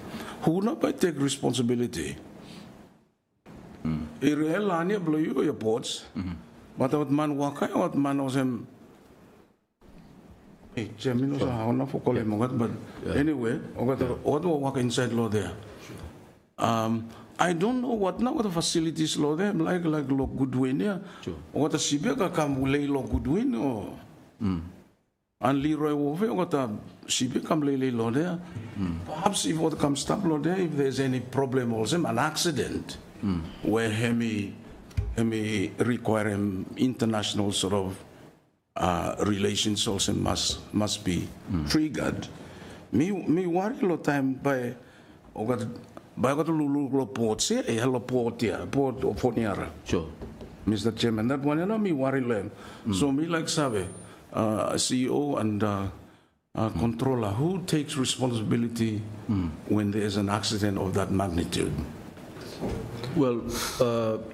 F: Who not by take responsibility? Irreal blow you your ports, but what man wakai, what man was him. But anyway, what work inside law there? I don't know what the facilities law there, like law Goodwin, yeah. What a SIPA come lay law Goodwin or and Leroy Wharf, what a SIPA come lay law there. Perhaps if what comes stop law there, if there's any problem or an accident where he require international sort of relations also must be triggered. Me worry a lot time by got lulu port say hello port here port of Foniara.
A: Sure.
F: Mr. Chairman, that one me worry them. So me like Save, CEO and controller, who takes responsibility when there is an accident of that magnitude?
A: Well,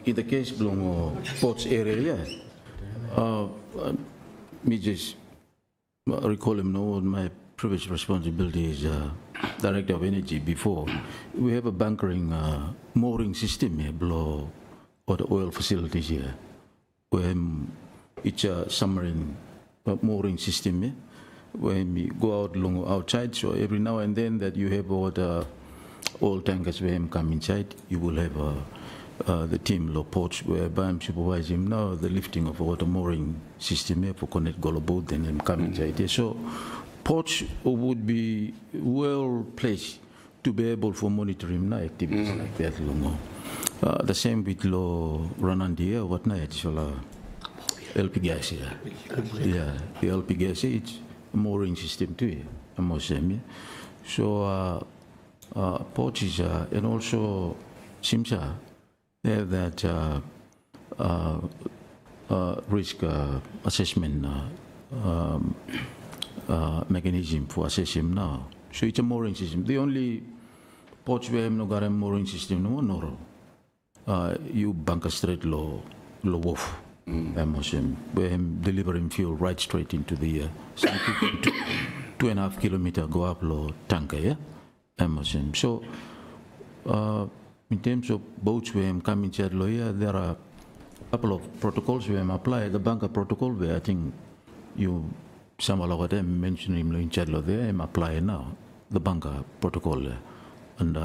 A: in the case belong ports area, me just recall him know my previous responsibility is Director of Energy before. We have a bunkering mooring system here below all the oil facilities here. Where it's a submarine mooring system here. when we go out outside, so every now and then that you have water, all tankers where I'm come inside, you will have the team low ports whereby I'm supervising now the lifting of water mooring system here for connect Golo boat, then I'm coming inside here. So ports would be well placed to be able for monitoring activities like that. The same with low Ranandia, what night, so LP gas here. Yeah, the LP gas, it's a mooring system too, I must say. So ports is, and also Simsa, they have that risk assessment mechanism for assessing now. So it's a mooring system. The only ports where I'm not got a mooring system, no. You bunker straight low wharf. Where I'm delivering fuel right straight into the 2.5 kilometer go up low tanker, yeah? So, in terms of boats where I'm coming to lawyer, there are a couple of protocols where I'm applying. The bunker protocol, where I think some of them mentioned him in chat there, I'm applying now, the bunker protocol. And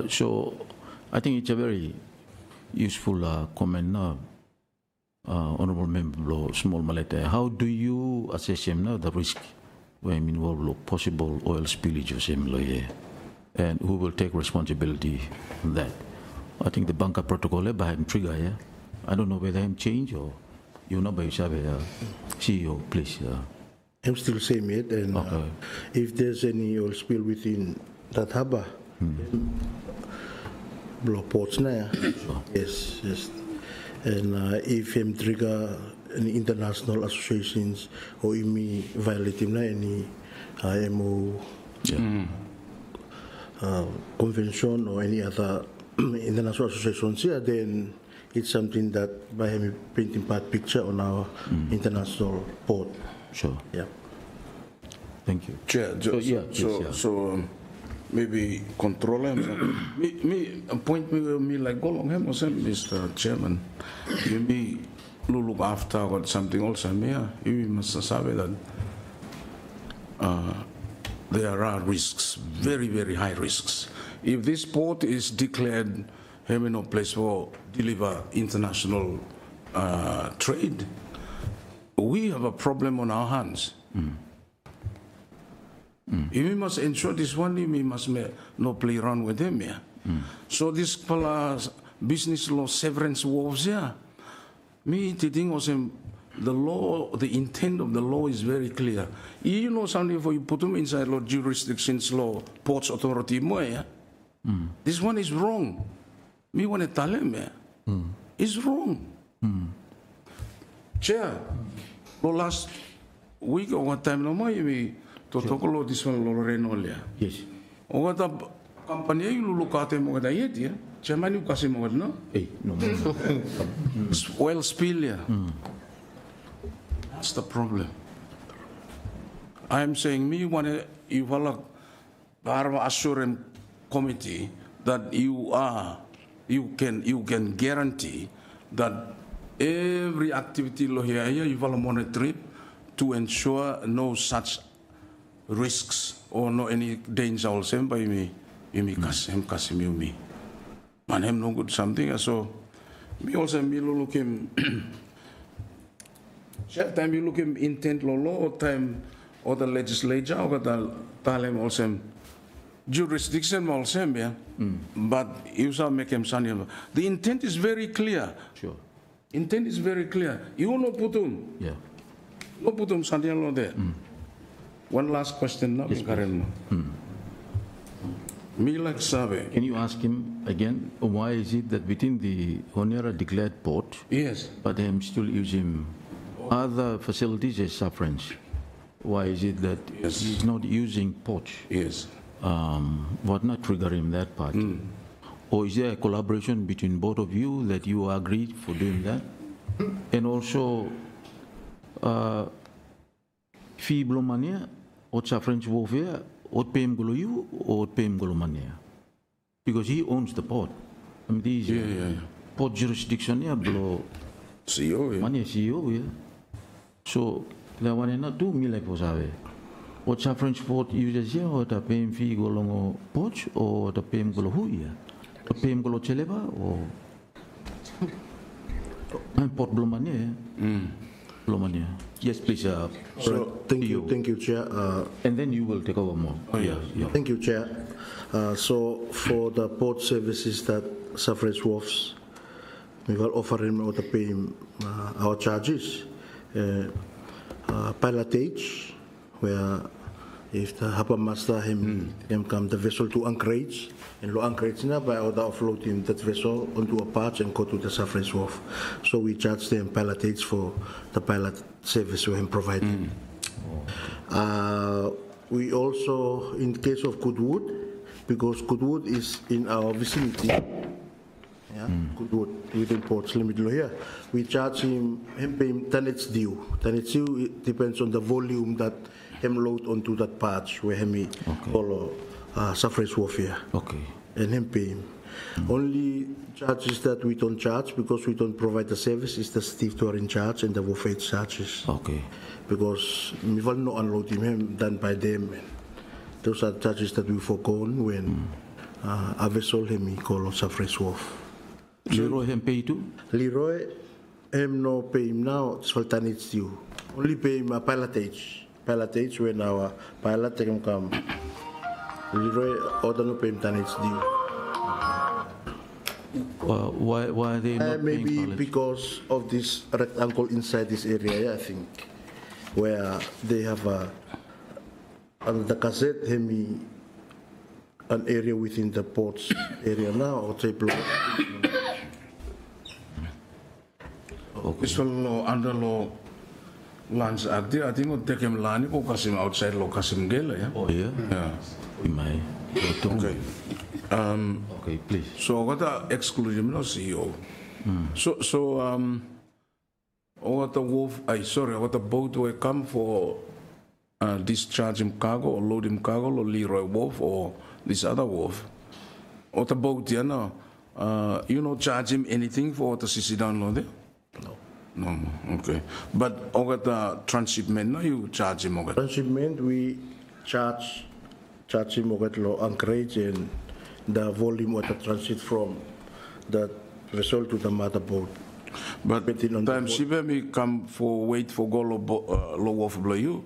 A: so, I think it's a very useful comment now. Honorable Member Small Maleta, how do you assess him now the risk when involved possible oil spillage or similar here? And who will take responsibility on that? I think the bunker protocol by him trigger, yeah? I don't know whether him change or you know by yourself, CEO, please.
B: I'm still same yet, and
A: Okay.
B: if there's any oil spill within that harbor, blow ports now. Yes. And if him trigger any international associations or IMI violating any IMO convention or any other international associations here, then it's something that by him painting part picture on our international port.
A: Sure.
B: Yeah.
A: Thank you.
F: Chair, so maybe control him. Me appoint me like go along him or something, Mr. Chairman. You me look after or something also. You must say that there are risks, very, very high risks. If this port is declared having no place for deliver international trade, we have a problem on our hands. We must ensure this one, we must not play around with them. Yeah? So this business law severance wharves, me thinking also the law, the intent of the law is very clear. You know something for you put them inside law jurisdictions law, ports authority more, yeah? This one is wrong. Me want to tell him, it's wrong. Chair, last week or what time no more we to talk about this one Lorenolia.
A: Yes.
F: O what company you look at them with yet, yeah? Chairman you kasi mo no?
A: Hey, no.
F: Oil spill, yeah. That's the problem. I'm saying me want to evaluate the assurance committee that you can guarantee that every activity lo here you will monitor it to ensure no such risks or no any danger also by me me man him no good something so me also me look him time you look him intent law or time or the legislature or the talem also jurisdiction also yeah but you shall make him son the intent is very clear.
A: Sure.
F: Intent is very clear. You no put him.
A: Yeah.
F: No put him Santiago there. One last question now.
A: Yes,
F: Me like Sabe.
A: Can you ask him again, why is it that within the Honiara declared port,
F: Yes.
A: but I'm still using other facilities as Suferance? Why is it that
F: Yes.
A: he's not using port?
F: Yes.
A: What not triggering that part? Or is there a collaboration between both of you that you agreed for doing that? And also, fee blomania, or Suferance warfare, or payim golo you, or payim golo mania? Because he owns the port. I mean, these port jurisdiction, yeah, below
F: CEO. Yeah.
A: money CEO, yeah. So La wane na tu mi le po sabe. O Suferance port uses ya o ta pem fi golongo poch o ta pem golo huia. Ta pem golo cheleba o port blomania. Blomania. Yes, please.
B: So, thank you, Chair.
A: And then you will take over more.
F: Oh, yeah.
B: Thank you, Chair. So, for the port services that Suferance wharfs, we will offer him or to pay him our charges. Pilotage, where if the harbour master him come the vessel to anchorage, and lo anchorage na by order offloading that vessel onto a barge and go to the Suferance wharf. So we charge them pilotage for the pilot service we him providing. We also, in the case of Goodwood, because Goodwood is in our vicinity, Goodwood within Ports Limit Law here, we charge him pay him tonnage due. Tonnage due, it depends on the volume that him load onto that barge where him follow Suferance wharf here.
A: Okay.
B: And him pay him. Only charges that we don't charge because we don't provide the service is the stevedore in charge and the wharfage charges.
A: Okay.
B: Because we will not unload him done by them. Those are charges that we forgone when a vessel him call on Suferance wharf.
A: Leroy him pay too?
B: Leroy him no pay him now, it's for tonnage due. Only pay him a pilotage. Pilotage when our pilot can come. Leroy order no pay him tonnage due.
A: Why are they not
B: Maybe
A: paying college?
B: because of this rectangle inside this area, I think, where they have on the cassette hemi an area within the ports area now or table.
F: This one under law lands act there. I think we'll take him lani ko kasim outside lo kasim gela ya.
A: Oh yeah?
F: Yeah.
A: We may.
F: Okay.
A: Okay, please.
F: So what the exclude him no CEO. So what the wharf? What the boat will come for discharge him cargo or load him cargo or Leroy wharf or this other wharf? What the boat? You know, you know, charge him anything for the CC download there? No, okay. But over the transshipment, no, you charge him over.
B: Transshipment we charge him over low anchorage and the volume of the transit from the vessel to the mother boat.
F: But
B: Depending on the
F: time
B: boat.
F: SIPA me come for wait for go low wharf below you.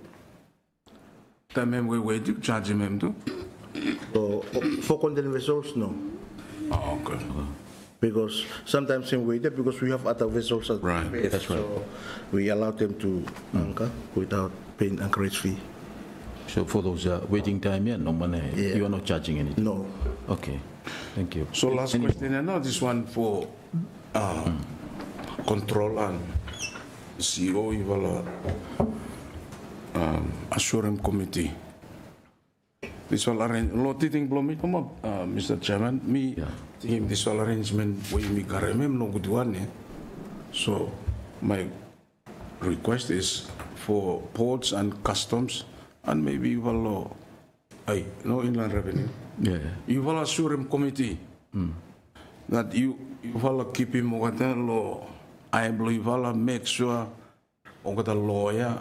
F: Time him we wait you charge him too.
B: So for container vessels, no.
F: Oh, okay.
B: Because sometimes him waited because we have other vessels at
F: Right.
B: base,
A: That's right.
B: so we allow them to anchor without paying anchorage fee.
A: So for those waiting time, yeah, no money.
B: Yeah.
A: You are not charging anything.
B: No.
A: Okay. Thank you.
F: So last question, and now this one for control and CEO, you will assurance committee. This will arrange. Lot of things blow me come up, Mr. Chairman. Me, think this will arrangement we me karemem no good one. So my request is for ports and customs and maybe you will no inland revenue.
A: Yeah.
F: You will assurance committee that you will keep him over there law. I believe you will make sure over the lawyer,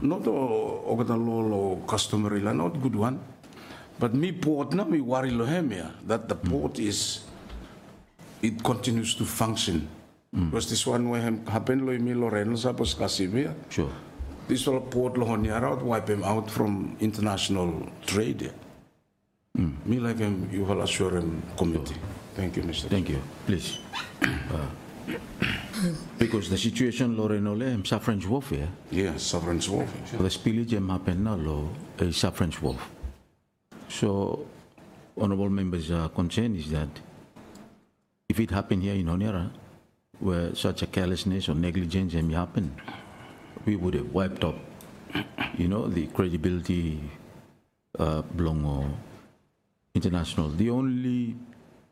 F: not over the law customary law, not good one. But me port na me worry lo hem here that the port is it continues to function. Because this one way happen lo me Loreno sapos kasibia.
A: Sure.
F: This will port lo honiara wipe him out from international trade. Me like him, you will assure him committee. Thank you, Mr.
A: Thank you. Please. Because the situation Loreno le Suferance wharf here,
F: Yes, Suferance wharf.
A: the spillage happen now lo Suferance wharf. So, honorable members' concern is that if it happened here in Honiara, where such a carelessness or negligence may happen, we would have wiped up, the credibility belong international. The only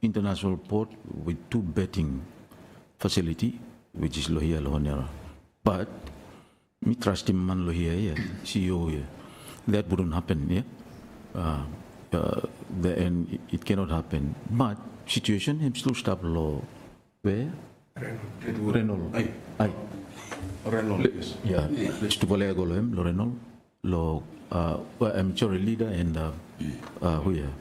A: international port with two betting facility, which is Lohia Honiara. But me trust him man Lohia, CEO here. That wouldn't happen, yeah. And it cannot happen. But situation him still stop law where? Renault. Aye.
F: Renault, yes.
A: Yeah, let's do Valego lo Renault, lo amateur leader and who yeah.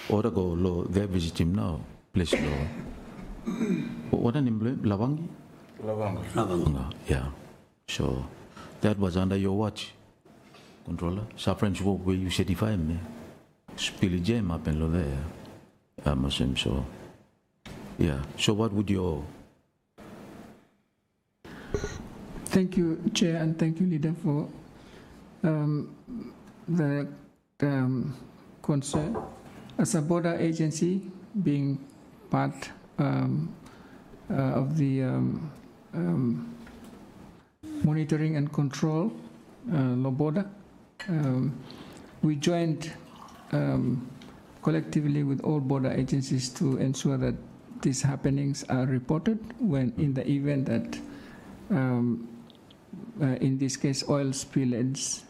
A: Ora go lo they visit him now. Place lo. What an name? Lavangi.
F: Lavanga.
A: Yeah. So that was under your watch, controller. Suferance wharf where you certify me. Spilly jam up and lo there. Muslim. So yeah. So what would your
C: Thank you, Chair, and thank you, Leader, for the concern. As a border agency, being part of the monitoring and control law border, we joined collectively with all border agencies to ensure that these happenings are reported when in the event that in this case, oil spillage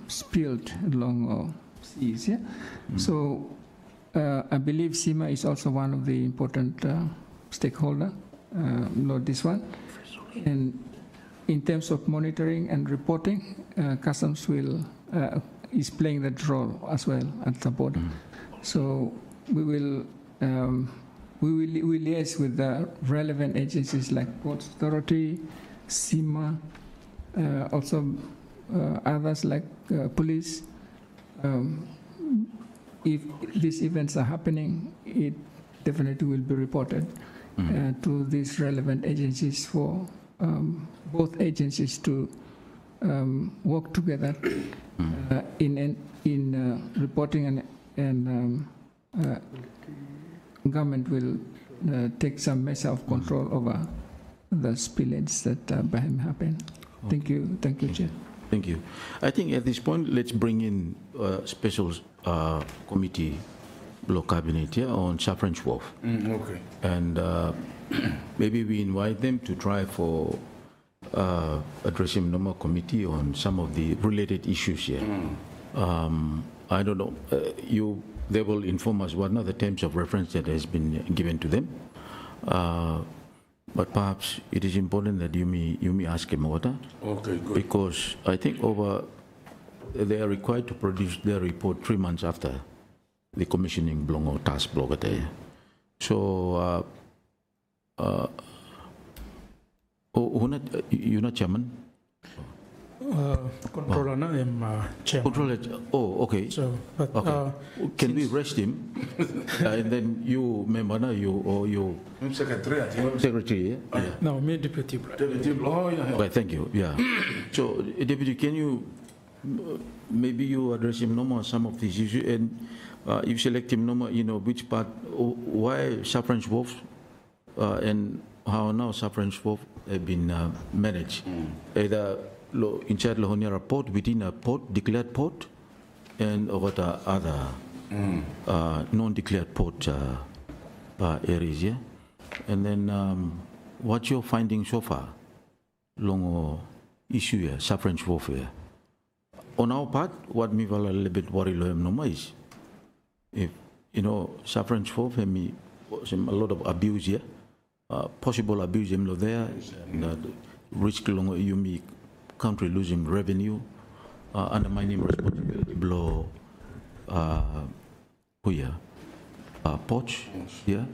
C: spilled along seas. Yeah? So I believe SIMA is also one of the important stakeholder. Not this one. And in terms of monitoring and reporting, Customs is playing that role as well at the border. So we will liaise with the relevant agencies like Ports Authority, SIMA, also others like police. If these events are happening, it definitely will be reported to these relevant agencies for both agencies to work together in reporting and government will take some measure of control over the spillage that happen. Thank you, Chair.
A: Thank you. I think at this point, let's bring in a special committee, law cabinet, on Suferance wharf.
F: Okay.
A: And maybe we invite them to try for addressing normal committee on some of the related issues here. I don't know. They will inform us what are the terms of reference that has been given to them. But perhaps it is important that you may ask him what.
F: Okay, good.
A: Because I think they are required to produce their report 3 months after the commissioning block or task block. So, you're not chairman?
H: Controller, no, I'm chairman.
A: Controller. Oh, okay.
H: So, but
A: okay. Can we rest him? And then you, member, you.
F: I'm secretary.
A: Secretary. Yeah? Yeah.
H: No, me deputy.
F: Oh, yeah.
A: Okay, thank you. Yeah. So, deputy, can you maybe you address him no more some of these issues, and you select him no more. Which part, why Suferance wharf, and how now Suferance wharf have been managed, either inside Lahonia port, within a port, declared port, and over the other non-declared port areas, yeah? And then what's your findings so far? Long issue here, Suferance wharf here. On our part, what me a little bit worry is, if, Suferance wharf have a lot of abuse here, possible abuse there, and risk long you make country losing revenue, undermining responsibility below ports, yeah.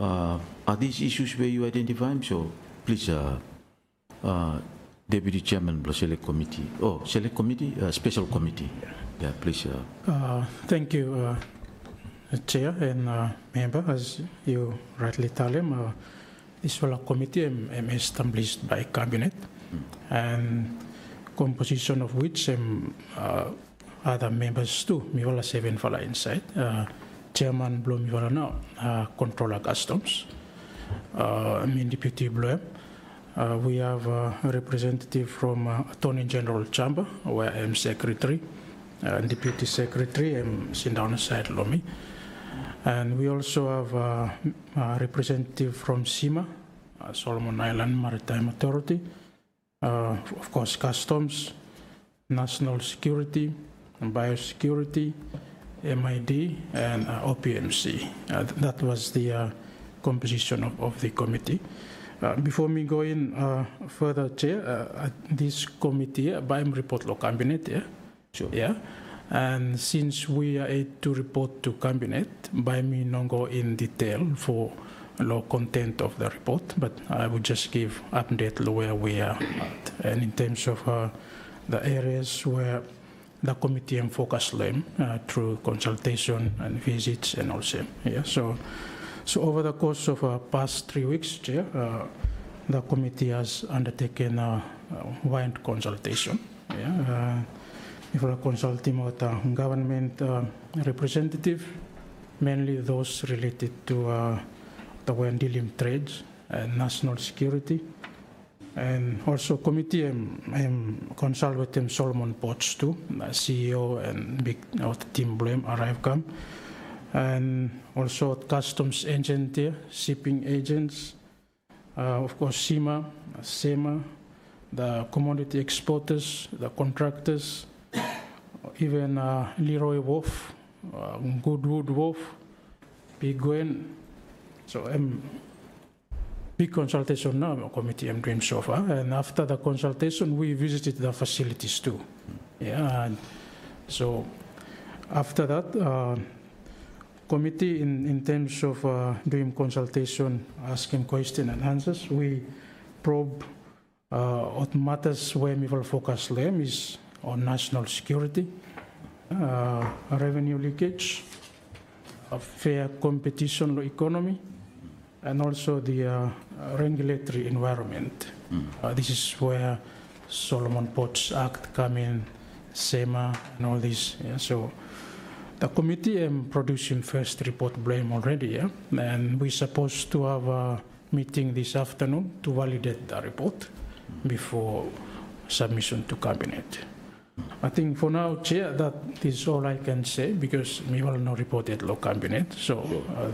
A: Are these issues where you identify them? So please, Deputy Chairman, Select Committee. Oh, Select Committee, Special Committee. Yeah, please.
H: Thank you, Chair and member. As you rightly tell him, this committee is established by Cabinet, and composition of which other members too. Mi wala 7 fala inside. Chairman Blow mi wala now, Controller Customs. Deputy Blow. We have a representative from Attorney General Chamber, where I am Secretary, and Deputy Secretary, I'm sitting down aside Lomi. And we also have a representative from SIMA, Solomon Island Maritime Authority, of course Customs, National Security, and Biosecurity, MID, and OPMC. That was the composition of the committee. Before me going further, Chair, this committee, by report lo cabinet, yeah?
A: Sure.
H: Yeah. And since we are aid to report to cabinet, by me not go in detail for law content of the report, but I would just give update where we are at, and in terms of the areas where the committee and focus them through consultation and visits and also. Yeah. So over the course of past 3 weeks, Chair, the committee has undertaken a wide consultation. Yeah. We are consulting with government representative, mainly those related to the when dealing trades and national security. And also committee consult with them Solomon Potts too, the CEO and big team blame arrive come. And also customs agent here, shipping agents, of course SIMA, SEMA, the commodity exporters, the contractors, even Leroy Wharf, Goodwood Wharf, Big Gwen. So big consultation now, committee I'm doing so far. And after the consultation, we visited the facilities too. Yeah. And so after that, committee in terms of doing consultation, asking questions and answers, we probe what matters where we will focus them is on national security, revenue leakage, fair competition economy, and also the regulatory environment. This is where Solomon Potts Act come in, SEMA, and all this. Yeah. So the committee am producing first report blame already, yeah? And we're supposed to have a meeting this afternoon to validate the report before submission to cabinet. I think for now, Chair, that is all I can say because we will not report at law cabinet. So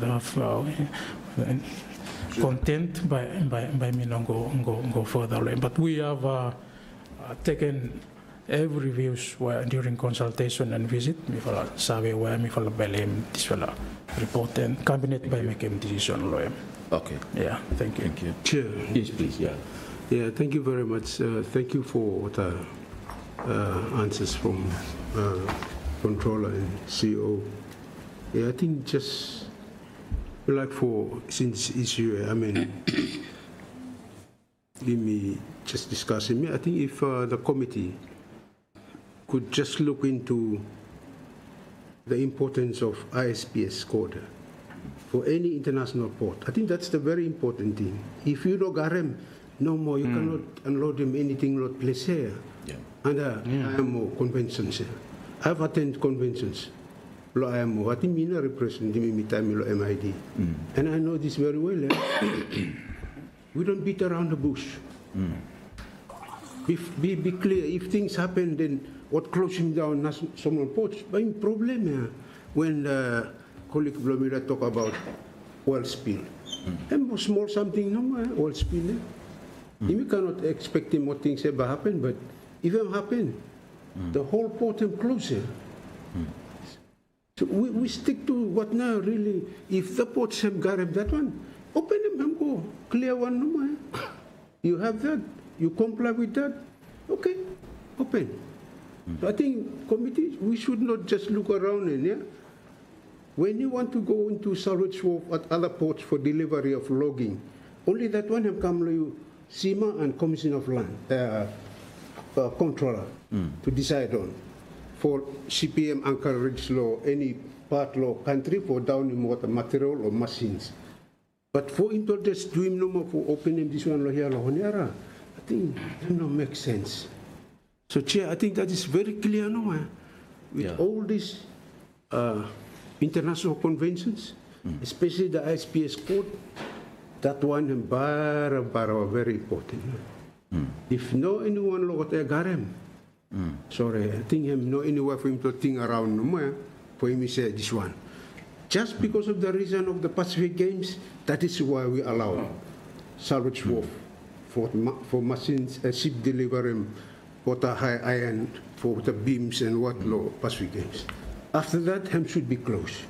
H: the content by me not go further. But we have taken every views where during consultation and visit, we will survey where we will blame this will report and cabinet by making decision.
A: Okay.
H: Yeah. Thank you.
A: Thank you.
D: Chair.
A: Yes, please. Yeah.
D: Yeah, thank you very much. Thank you for the answers from controller and CEO. Yeah, I think just like for since issue, I mean, let me just discuss it. I think if the committee could just look into the importance of ISPS code for any international port. I think that's the very important thing. If you don't got them, no more, you cannot unload them anything not place here.
A: Yeah.
D: Under IMO conventions. I've attended conventions. Lo IMO, I think I represent me time lo MID. And I know this very well. We don't beat around the bush. Be clear, if things happen, then what closing down some ports, but problem when colleague Blomira talk about oil spill. And small something, no oil spill. You cannot expect him what things ever happen, but if it happen, the whole port is closer. So we stick to what now really, if the ports have got that one, open them and go, clear one, no. You have that, you comply with that, okay, open. So I think committees, we should not just look around and when you want to go into salvage wharf at other ports for delivery of logging, only that one have come to you, SIMA and Commission of Land, controller to decide on. For CPM anchorage law, any part law country for down in water material or machines. But for him to just do him no more for opening this one here, I think it does not make sense. So, Chair, I think that is very clear now. With all these international conventions, especially the ISPS code, that one and bara very important. If no anyone look at Garem, sorry, I think him no anywhere for him to think around no more, for him to say this one. Just because of the reason of the Pacific Games, that is why we allow salvage wharf for machines, ship delivery, water high iron for the beams and what law Pacific Games. After that, him should be closed.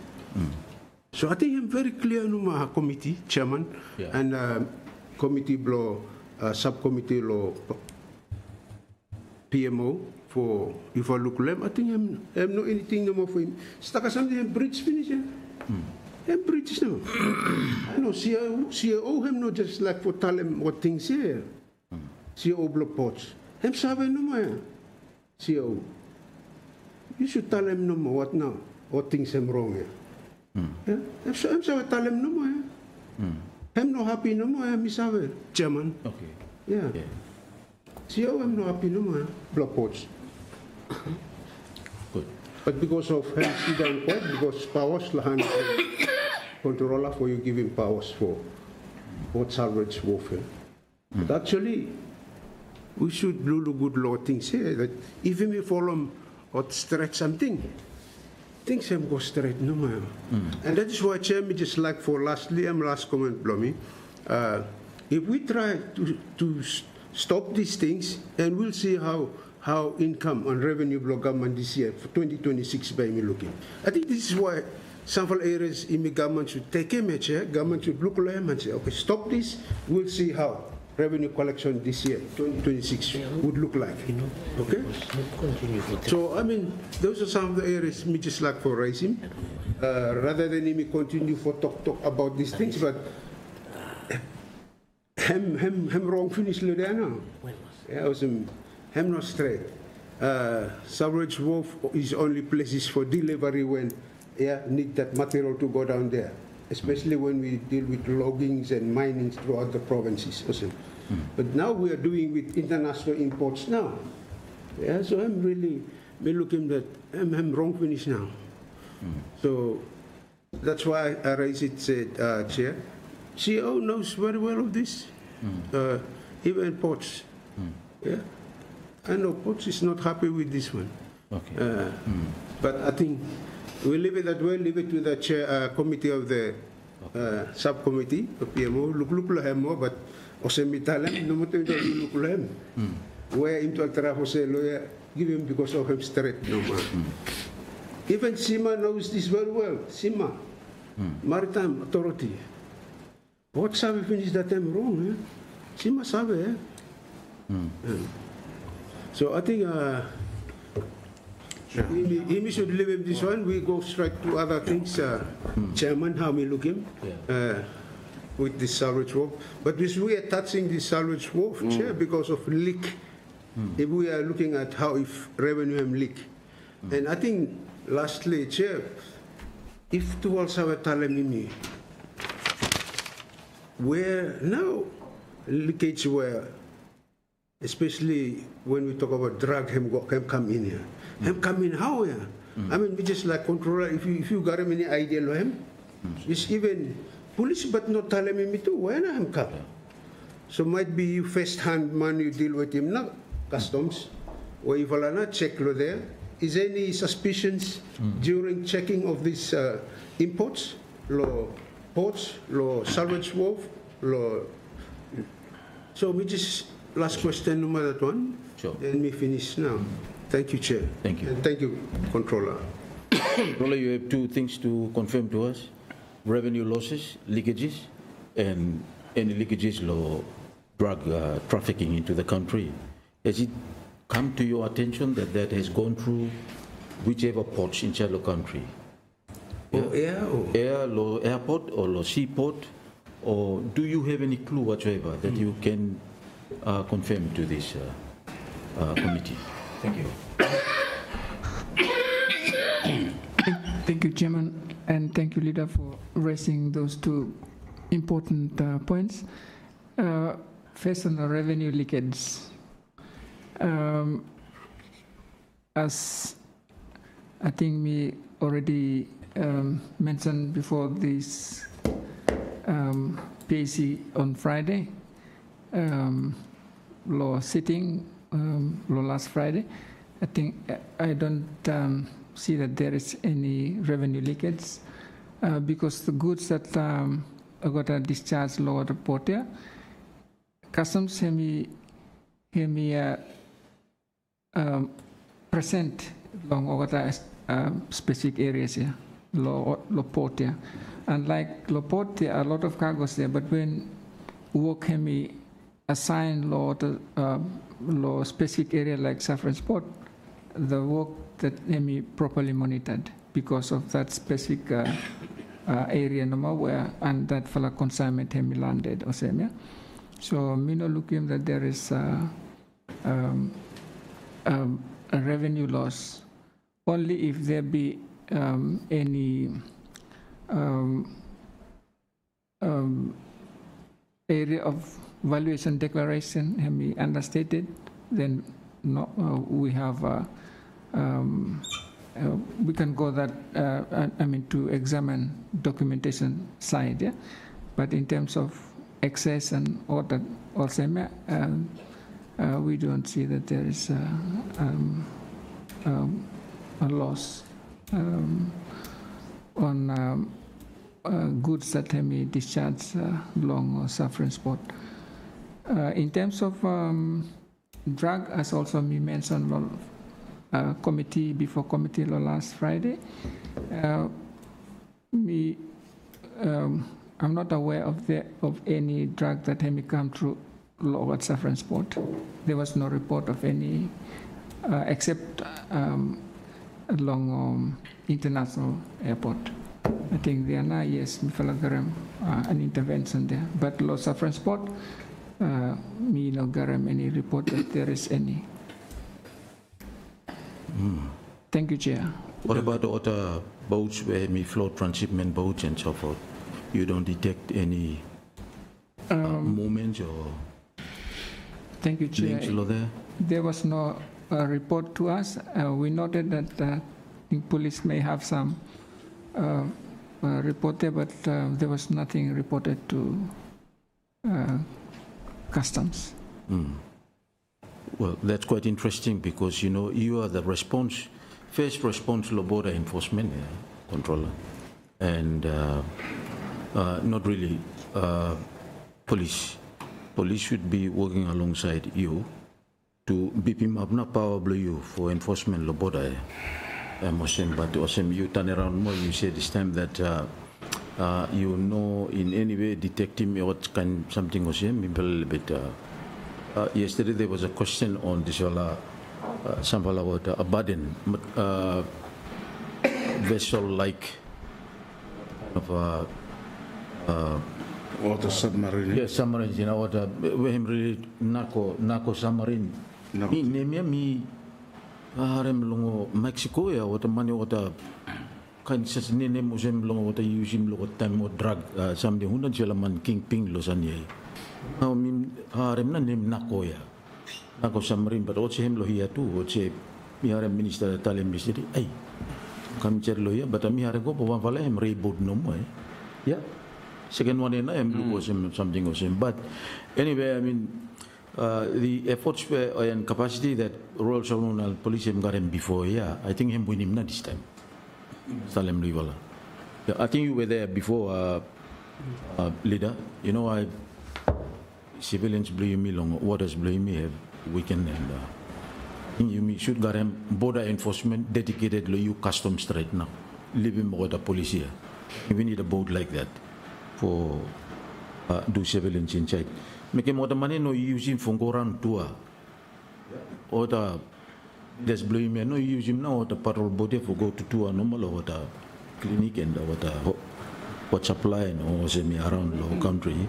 D: So I think I'm very clear no my committee chairman and committee law subcommittee law PMO for if I look them I think I'm not anything no more for him. Staka something bridge finish. I'm British now. No, CEO him not just like for tell him what things here. CEO block ports. Him sabe no more. CEO. You should tell him no more what now. What things him wrong here. Yeah? Him sabe tell him no more. Him no happy no more. Me sabe. Chairman.
A: Okay.
D: Yeah. CEO him no happy no more. Block ports.
A: Good.
D: But because of him sit down court, because powers lahan controller for you giving powers for what salvage warfare. But actually, we should do the good law things here that even if follow or stretch something, things have go straight no more. And that is why Chairman just like for last comment, Blomy, if we try to stop these things, and we'll see how income and revenue block government this year for 2026 by me looking. I think this is why several areas in the government should take a measure, government should look at them and say, okay, stop this, we'll see how revenue collection this year, 2026, would look like. Okay? So, I mean, those are some of the areas me just like for raising, rather than me continue for talk about these things, but hem wrong finish there now. Yeah, hem not straight. Salvage wharf is only places for delivery when need that material to go down there, especially when we deal with loggings and mining throughout the provinces. But now we are doing with international imports now. Yeah, so I'm really looking at I'm wrong finish now. So that's why I raised it, said, Chair. CEO knows very well of this, even ports. Yeah, I know ports is not happy with this one.
A: Okay.
D: But I think we leave it that way, leave it to the chair committee of the subcommittee of PMO. Look more, but Osemitalem, no matter look him. Where into Altra say lawyer, give him because of him straight no more. Even SIMA knows this very well. SIMA, Maritime Authority. What sabe finish that time wrong? SIMA sabe. So I think he should leave him this one. We go straight to other things. Chairman, how we look him with this salvage wharf. But we are touching this salvage wharf, Chair, because of leak. If we are looking at how if revenue leak. And I think lastly, Chair, if to also telling me where now leakage where, especially when we talk about drug, him come in here. Him come in how here? I mean, we just like controller, if you got him any idea of him, it's even police but not telling me too, where him come? So might be you first hand man you deal with him now, customs, or if I not check lo there, is any suspicions during checking of these imports, lo ports, lo salvage wharf, lo. So we just last question number that one.
A: Sure.
D: Then we finish now. Thank you, Chair.
A: Thank you.
D: And thank you, Controller.
A: Controller, you have two things to confirm to us: revenue losses, leakages, and any leakages or drug trafficking into the country. Has it come to your attention that has gone through whichever ports inside the country? Airport or seaport, or do you have any clue whatsoever that you can confirm to this committee? Thank you.
C: Thank you, Chairman, and thank you, Leader, for raising those two important points. First, on the revenue leakage. As I think we already mentioned before this PAC on Friday, law sitting, law last Friday, I think I don't see that there is any revenue leakage because the goods that got a discharge law report here, customs hear me present long over specific areas here. Loportia. And like Loportia, a lot of cargoes there, but when work can be assigned law specific area like Suferance Port, the work that can be properly monitored because of that specific area number where and that fella consignment can be landed or same, yeah? So me no looking that there is a revenue loss only if there be any area of valuation declaration can be understated, then no, we have we can go that to examine documentation side, yeah. But in terms of excess and all that, also we don't see that there is a loss on goods that can be discharged along Suferance Port. In terms of drug, as also me mentioned, committee before committee last Friday, I'm not aware of any drug that had come through law at Suferance Port. There was no report of any, except along international airport. I think there now, yes, an intervention there. But law Suferance Port, me no garam any report that there is any. Thank you, Chair.
A: What about the other boats where me float transshipment boats and so forth? You don't detect any movements or
C: thank you, Chair.
A: links there?
C: There was no report to us. We noted that the police may have some report there, but there was nothing reported to customs.
A: Well, that's quite interesting because, you know, you are the first response to border enforcement controller, and not really police. Police should be working alongside you to beep him up, not probably you for enforcement of border. But you turn around more, you say this time that you know in any way detecting what kind something was a little bit. Yesterday there was a question on this something about a burden vessel like of
F: water submarine.
A: Yes, submarine. You know what? We really narco submarine. Me harem longo Mexico ya what money what kan sas nene musem longo what using longo time what drug samde hundan sila man kingping lo sanye. Now mi harem na nem nako ya nako submarine but what him lo hiya tu what mi harem minister talem ministry ay kami cer lo ya but mi harem ko pawan fala em reboot no mo ya second one na em lo something was him but anyway I mean the efforts and capacity that Royal Salmonal Police got him before, yeah, I think him win him not this time. Salem Rivala. Yeah, I think you were there before, leader. You know, civilians blame me long, waters blame me weekend, and you should got him border enforcement dedicated to you customs right now. Leave him with the police here. We need a boat like that for do civilians inside. Make him what money no using for go around tour. Or the there's blame me no use him now the patrol boat for go to tour normal or the clinic and what supply and or semi around the whole country.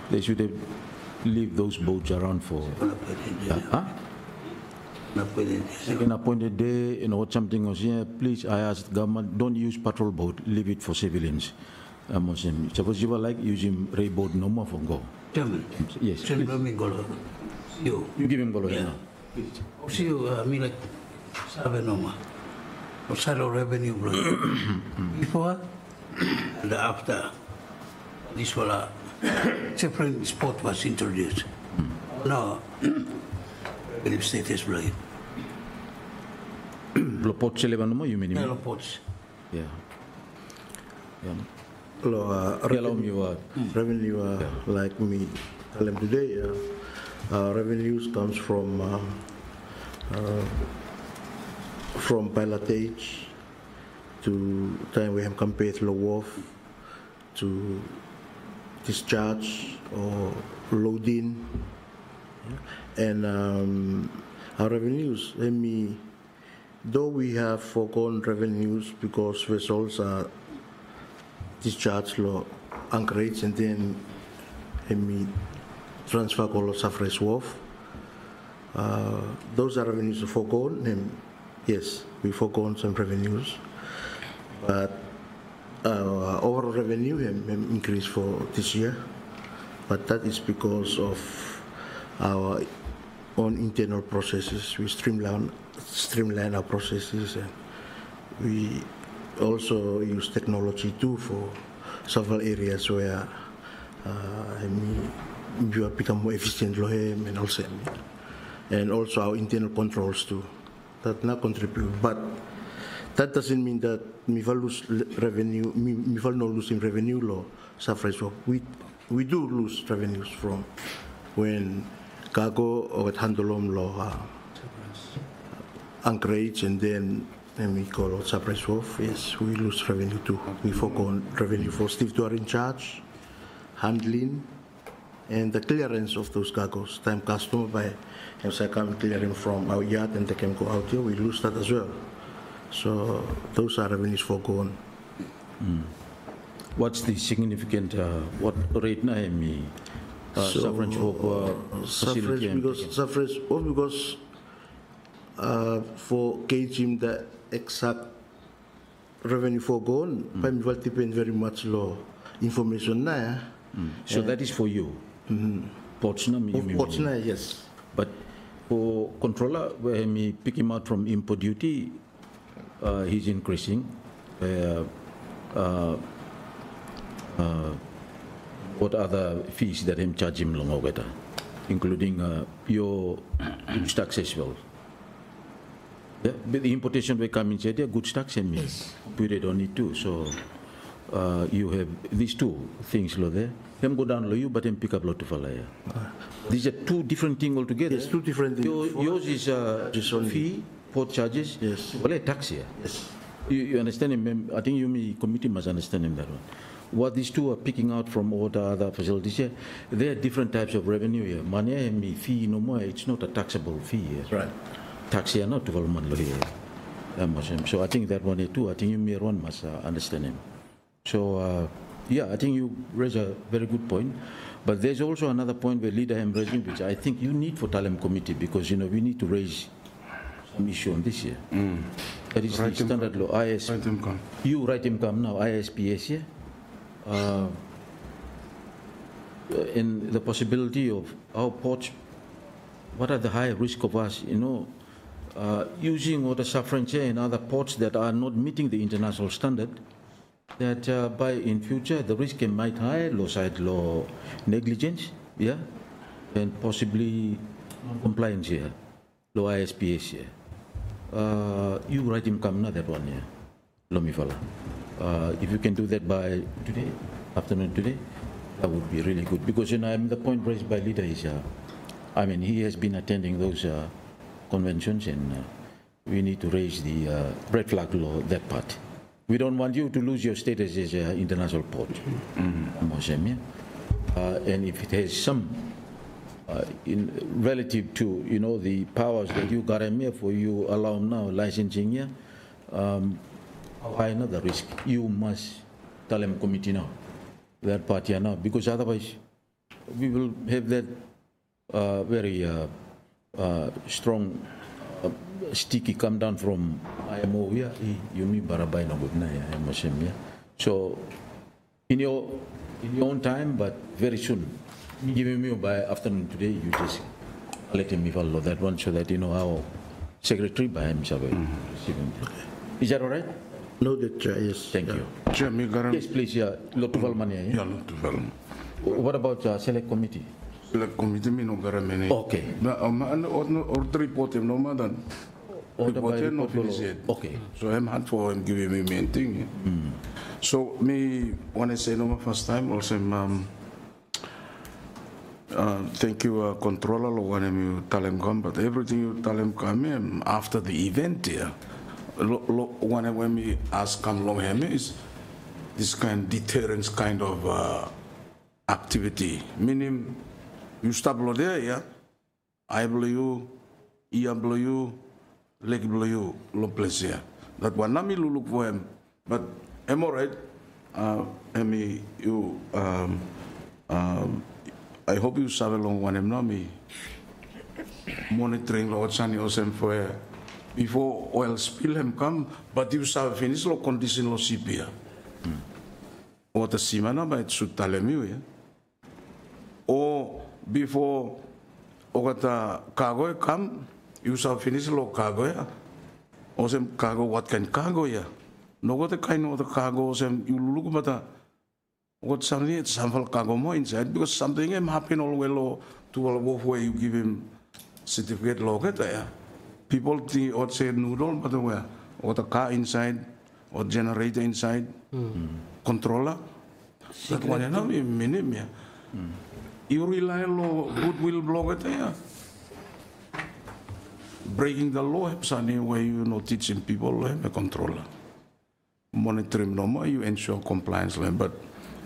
A: They should leave those boats around for an appointed day, you know, something was here. Please, I ask government, don't use patrol boat, leave it for civilians. Suppose you were like using ray boat no more for go.
E: Chairman,
A: yes.
E: You
A: give him Golo
E: yeah.
A: now.
E: See you, me like Savenoma or Saddle Revenue before and after this was separate sport was introduced. Now, revenue status blade.
A: Lopot Celebanoma, you mean?
E: Lopots.
A: Yeah. Yeah.
B: Revenue, like me tell them today, revenues comes from pilotage, to time we have compared the wharf to discharge or loading. And our revenues, though we have foregone revenues because vessels are discharged lo anchorage and then transfer call Suferance wharf. Those are revenues foregone, and yes, we foregone some revenues, but our overall revenue increased for this year, but that is because of our own internal processes. We streamline our processes, and we also use technology too for several areas where we have become more efficient and also our internal controls too. That not contribute, but that doesn't mean that we will lose revenue. We will not losing revenue law Suferance. We do lose revenues from when cargo or at handolom law anchorage and then we call it Suferance wharf. Yes, we lose revenue too. We forego revenue for Steve to are in charge, handling, and the clearance of those cargoes. Time customer by come clearing from our yard and they can go out here, we lose that as well. So those are revenues foregone.
A: What's the significant, what rate na Suferance wharf facility?
B: Suferance wharf because for gauging the exact revenue foregone, will depend very much on information na.
A: So that is for you. Ports na
B: ports na, yes.
A: But for controller, where we pick him out from import duty, he's increasing. What other fees that him charge him long over, including your goods tax as well? Yeah, but the importation will come in said, yeah, goods tax and me. Period on it too. So you have these two things lo there. Him go down lo you, but him pick up lot of falaya. These are two different things altogether.
B: Yes, two different things.
A: Yours is fee, port charges.
B: Yes.
A: Well, tax here.
B: Yes.
A: You understand him? I think you, me committee must understand him that one. What these two are picking out from all the other facilities here, there are different types of revenue here. Money and fee no more. It's not a taxable fee here.
B: Right.
A: Tax here not 12 months here. So I think that one here too. I think you may one must understand him. So yeah, I think you raise a very good point. But there's also another point where leader am raising, which I think you need for Talem committee, because you know we need to raise some issue on this here. That is the standard law. You write him come now. ISPS here. In the possibility of our ports, what are the high risk of us, you know, using water Suferance and other ports that are not meeting the international standard, that by in future the risk might high, low side law negligence, yeah, and possibly non-compliance here, low ISPS here. You write him come now that one here, Lomifala. If you can do that by today, afternoon today, that would be really good. Because you know, the point raised by leader is, I mean, he has been attending those conventions, and we need to raise the red flag law, that part. We don't want you to lose your status as an international port. And if it has some, in relative to, you know, the powers that you got here for you allow now licensing here, high the risk. You must tell them committee now, that party now, because otherwise we will have that very strong sticky come down from IMO here. You mean barabai no good na ya. So in your own time, but very soon, giving me by afternoon today, you just let me follow that one so that you know how secretary by himself receiving. Is that all right?
B: No, that yes.
A: Thank you.
F: Yes,
A: please. Yeah, lot of money.
F: Yeah, lot of.
A: What about select committee?
F: Select committee me no garamene.
A: Okay.
F: Na or report him no madan.
A: Okay.
F: So I'm hard for him giving me main thing. So me when I say no first time also thank you controller when you tell him come, but everything you tell him come after the event here. whenever we ask come long hemi is this kind deterrence kind of activity. Meaning, you stop there, yeah. I blow you, ear blow you, leg blow you, lo place here. That one, nami look for him. But I'm alright. You, I hope you saw along one him nami monitoring lo sani osem for before oil spill him come, but you saw finish lo condition lo SIPA. Or the simana ba it should tell me, yeah. Or before Ogata cargo come, you shall finish lo cargo ya. Or some cargo, what kind cargo ya? No what the kind of the cargo, some you look at what something it's some cargo more inside because something happen all well to a wharf where you give him certificate locket ya. People think or say noodle, but where or the car inside or generator inside, controller. That one is minimum ya. You rely on goodwill blog there. Breaking the law helps anyway, you know, teaching people a controller. Monitoring no more, you ensure compliance. But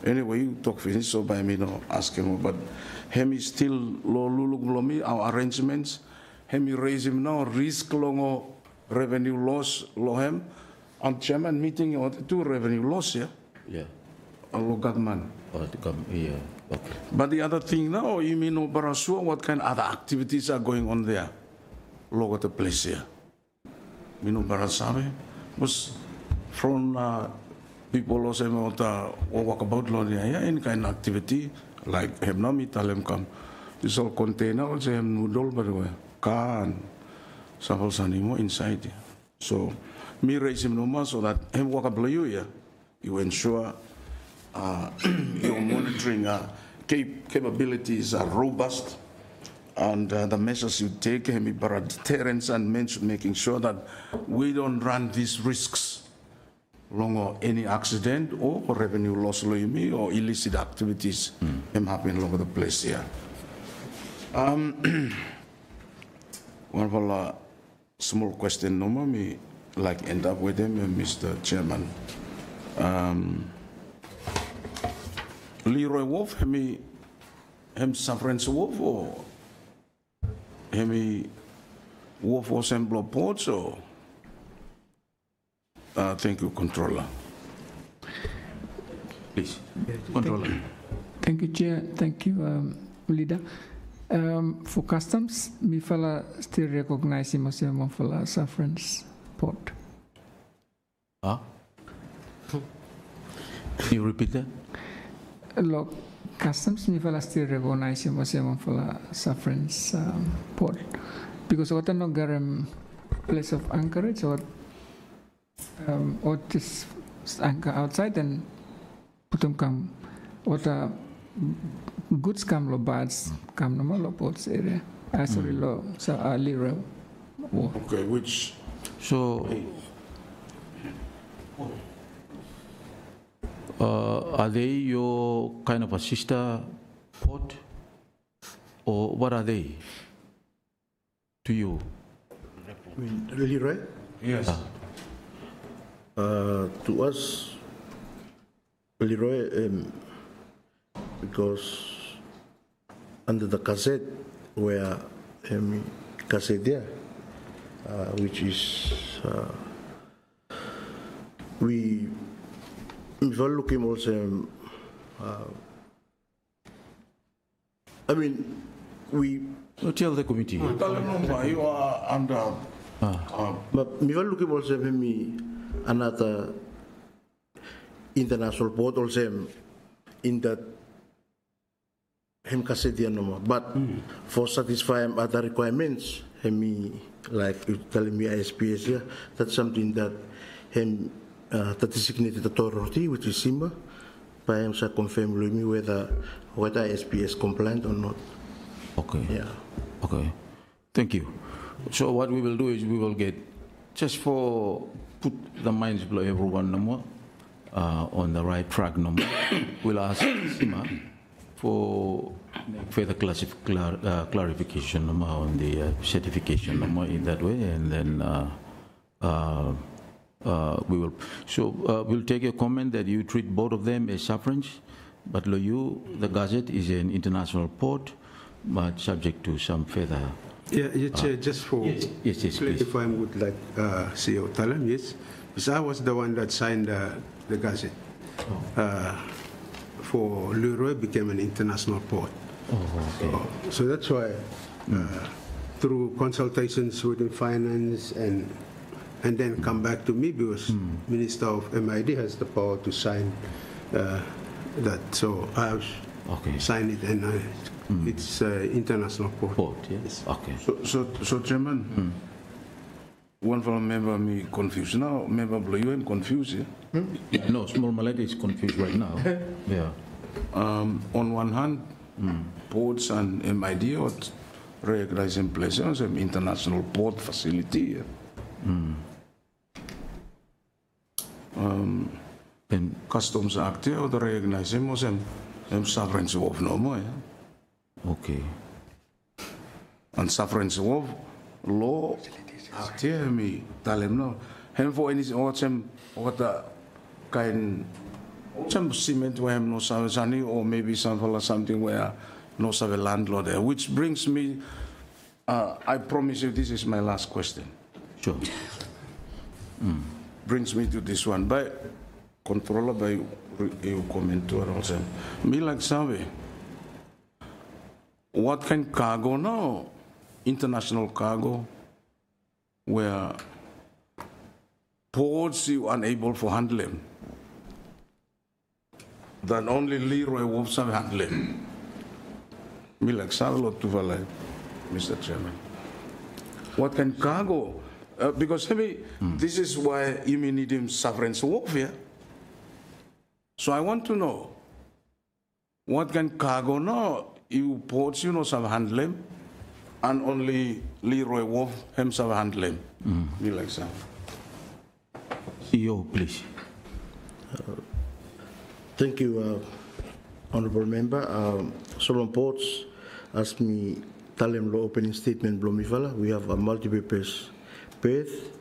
F: anyway, you talk finish, so by me no asking, but him is still low me our arrangements. Him raise him now risk long revenue loss low him. On chairman meeting you want to do revenue loss, yeah?
A: Yeah.
F: Low government.
A: Yeah. Okay.
F: But the other thing now, you mean Barasua, what kind of other activities are going on there? Look at the place here. You know, Barasabe was from people who say walk about yeah, any kind of activity like him now, me tell him come. This all container also him noodle, by the way, can sample sanimo inside here. So me raise him no more so that him walk about you here. You ensure your monitoring capabilities are robust, and the measures you take can be para deterrence and making sure that we don't run these risks along any accident or revenue loss or illicit activities happen all over the place here. One of our small question, no more me like end up with him, Mr. Chairman. Leroy Wolf, him Suferance Wolf or him Wolf or Assembly Ports or thank you, Controller. Please, Controller.
C: Thank you, Chair. Thank you, Leader. For customs, me fella still recognize him as a Suferance Port.
A: Can you repeat that?
C: Look, customs me fella still recognize him as a Suferance Port because what no garam place of anchorage or this anchor outside and put them come what goods come lo bads come no more lo ports area. Sorry lo so Leroy.
F: Okay, which
A: So are they your kind of a sister port, or what are they to you?
B: Leroy?
F: yes.
B: To us, Leroy, because under the cassette where cassette there, which is we looking also. I mean, we.
A: Tell the committee.
F: You are under.
B: But we looking also another international port also in that him cassette no more. But for satisfying other requirements, him like you telling me ISPS, yeah, that's something that him that designated authority, which is SIPA, by him shall confirm with me whether ISPS compliant or not.
A: Okay.
B: Yeah.
A: Okay. Thank you. So what we will do is we will get just for put the minds of everyone no more on the right track no more. We'll ask SIMA for further clarification no more on the certification no more in that way, and then we will. So we'll take a comment that you treat both of them as Suferance, but Loyu, the Gazette, is an international port, but subject to some further.
D: Yeah, Chair, just for
A: yes,
D: clarifying with like CEO Talem, yes, because I was the one that signed the Gazette. For Leroy became an international port.
A: Oh, okay.
D: So that's why, through consultations within finance and then come back to me, because Minister of MID has the power to sign that. So I have signed it, and it's international port.
A: Yes. Okay.
F: So Chairman, one from member me confused now. Member Blue, you am confused, yeah?
A: No, Small Malay is confused right now. Yeah.
F: On one hand, ports and MID are recognizing places as international port facility. And Customs Act here, or the recognizing as Suferance wharf no more.
A: Okay.
F: And Suferance wharf law Act here, me tell him no. Him for any what the kind some cement where no savani, or maybe something where no save landlord there. Which brings me, I promise you this is my last question.
A: Sure.
F: Brings me to this one. By controller by you comment to also. Me like Sabe. What can cargo now? International cargo where ports you unable for handling. Then only Leroy wharf have handling. Me like Sabe lot to value, Mr. Chairman. What can cargo? Because this is why you may need him Suferance wharf here. So I want to know, what can cargo now? You ports, you know, some handling, and only Leroy wharf himself handling. Me like that.
A: CEO, please.
B: Thank you, Honorable Member. Solon Ports, as me tell them the opening statement, we have a multi-purpose berth.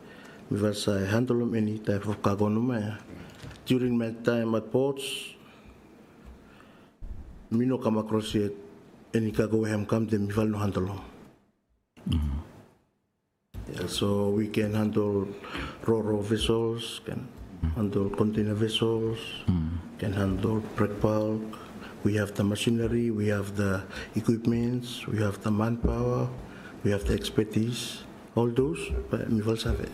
B: We will handle any type of cargo. During my time at ports, I no come across yet any cargo we have come, then we will no handle. Yeah, so we can handle ro-ro vessels, can handle container vessels, can handle break bulk. We have the machinery, we have the equipments, we have the manpower, we have the expertise. All those, but we will have it.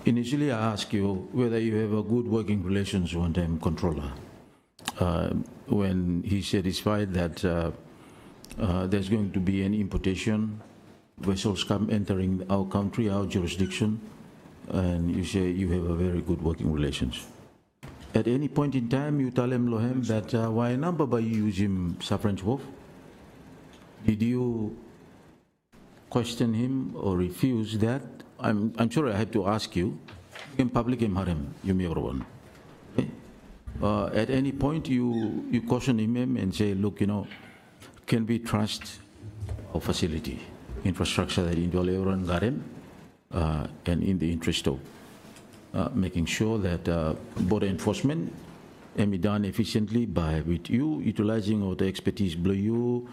A: Initially, I asked you whether you have a good working relations with the controller. When he's satisfied that there's going to be an importation, vessels come entering our country, our jurisdiction, and you say you have a very good working relations. At any point in time, you tell him, Lohem, that why number by you use him Suferance wharf? Did you question him or refuse that? I'm sure I had to ask you. In public, you may one. At any point, you caution him and say, look, you know, can we trust our facility, infrastructure that involve everyone got him, and in the interest of making sure that border enforcement can be done efficiently by with you utilizing all the expertise below you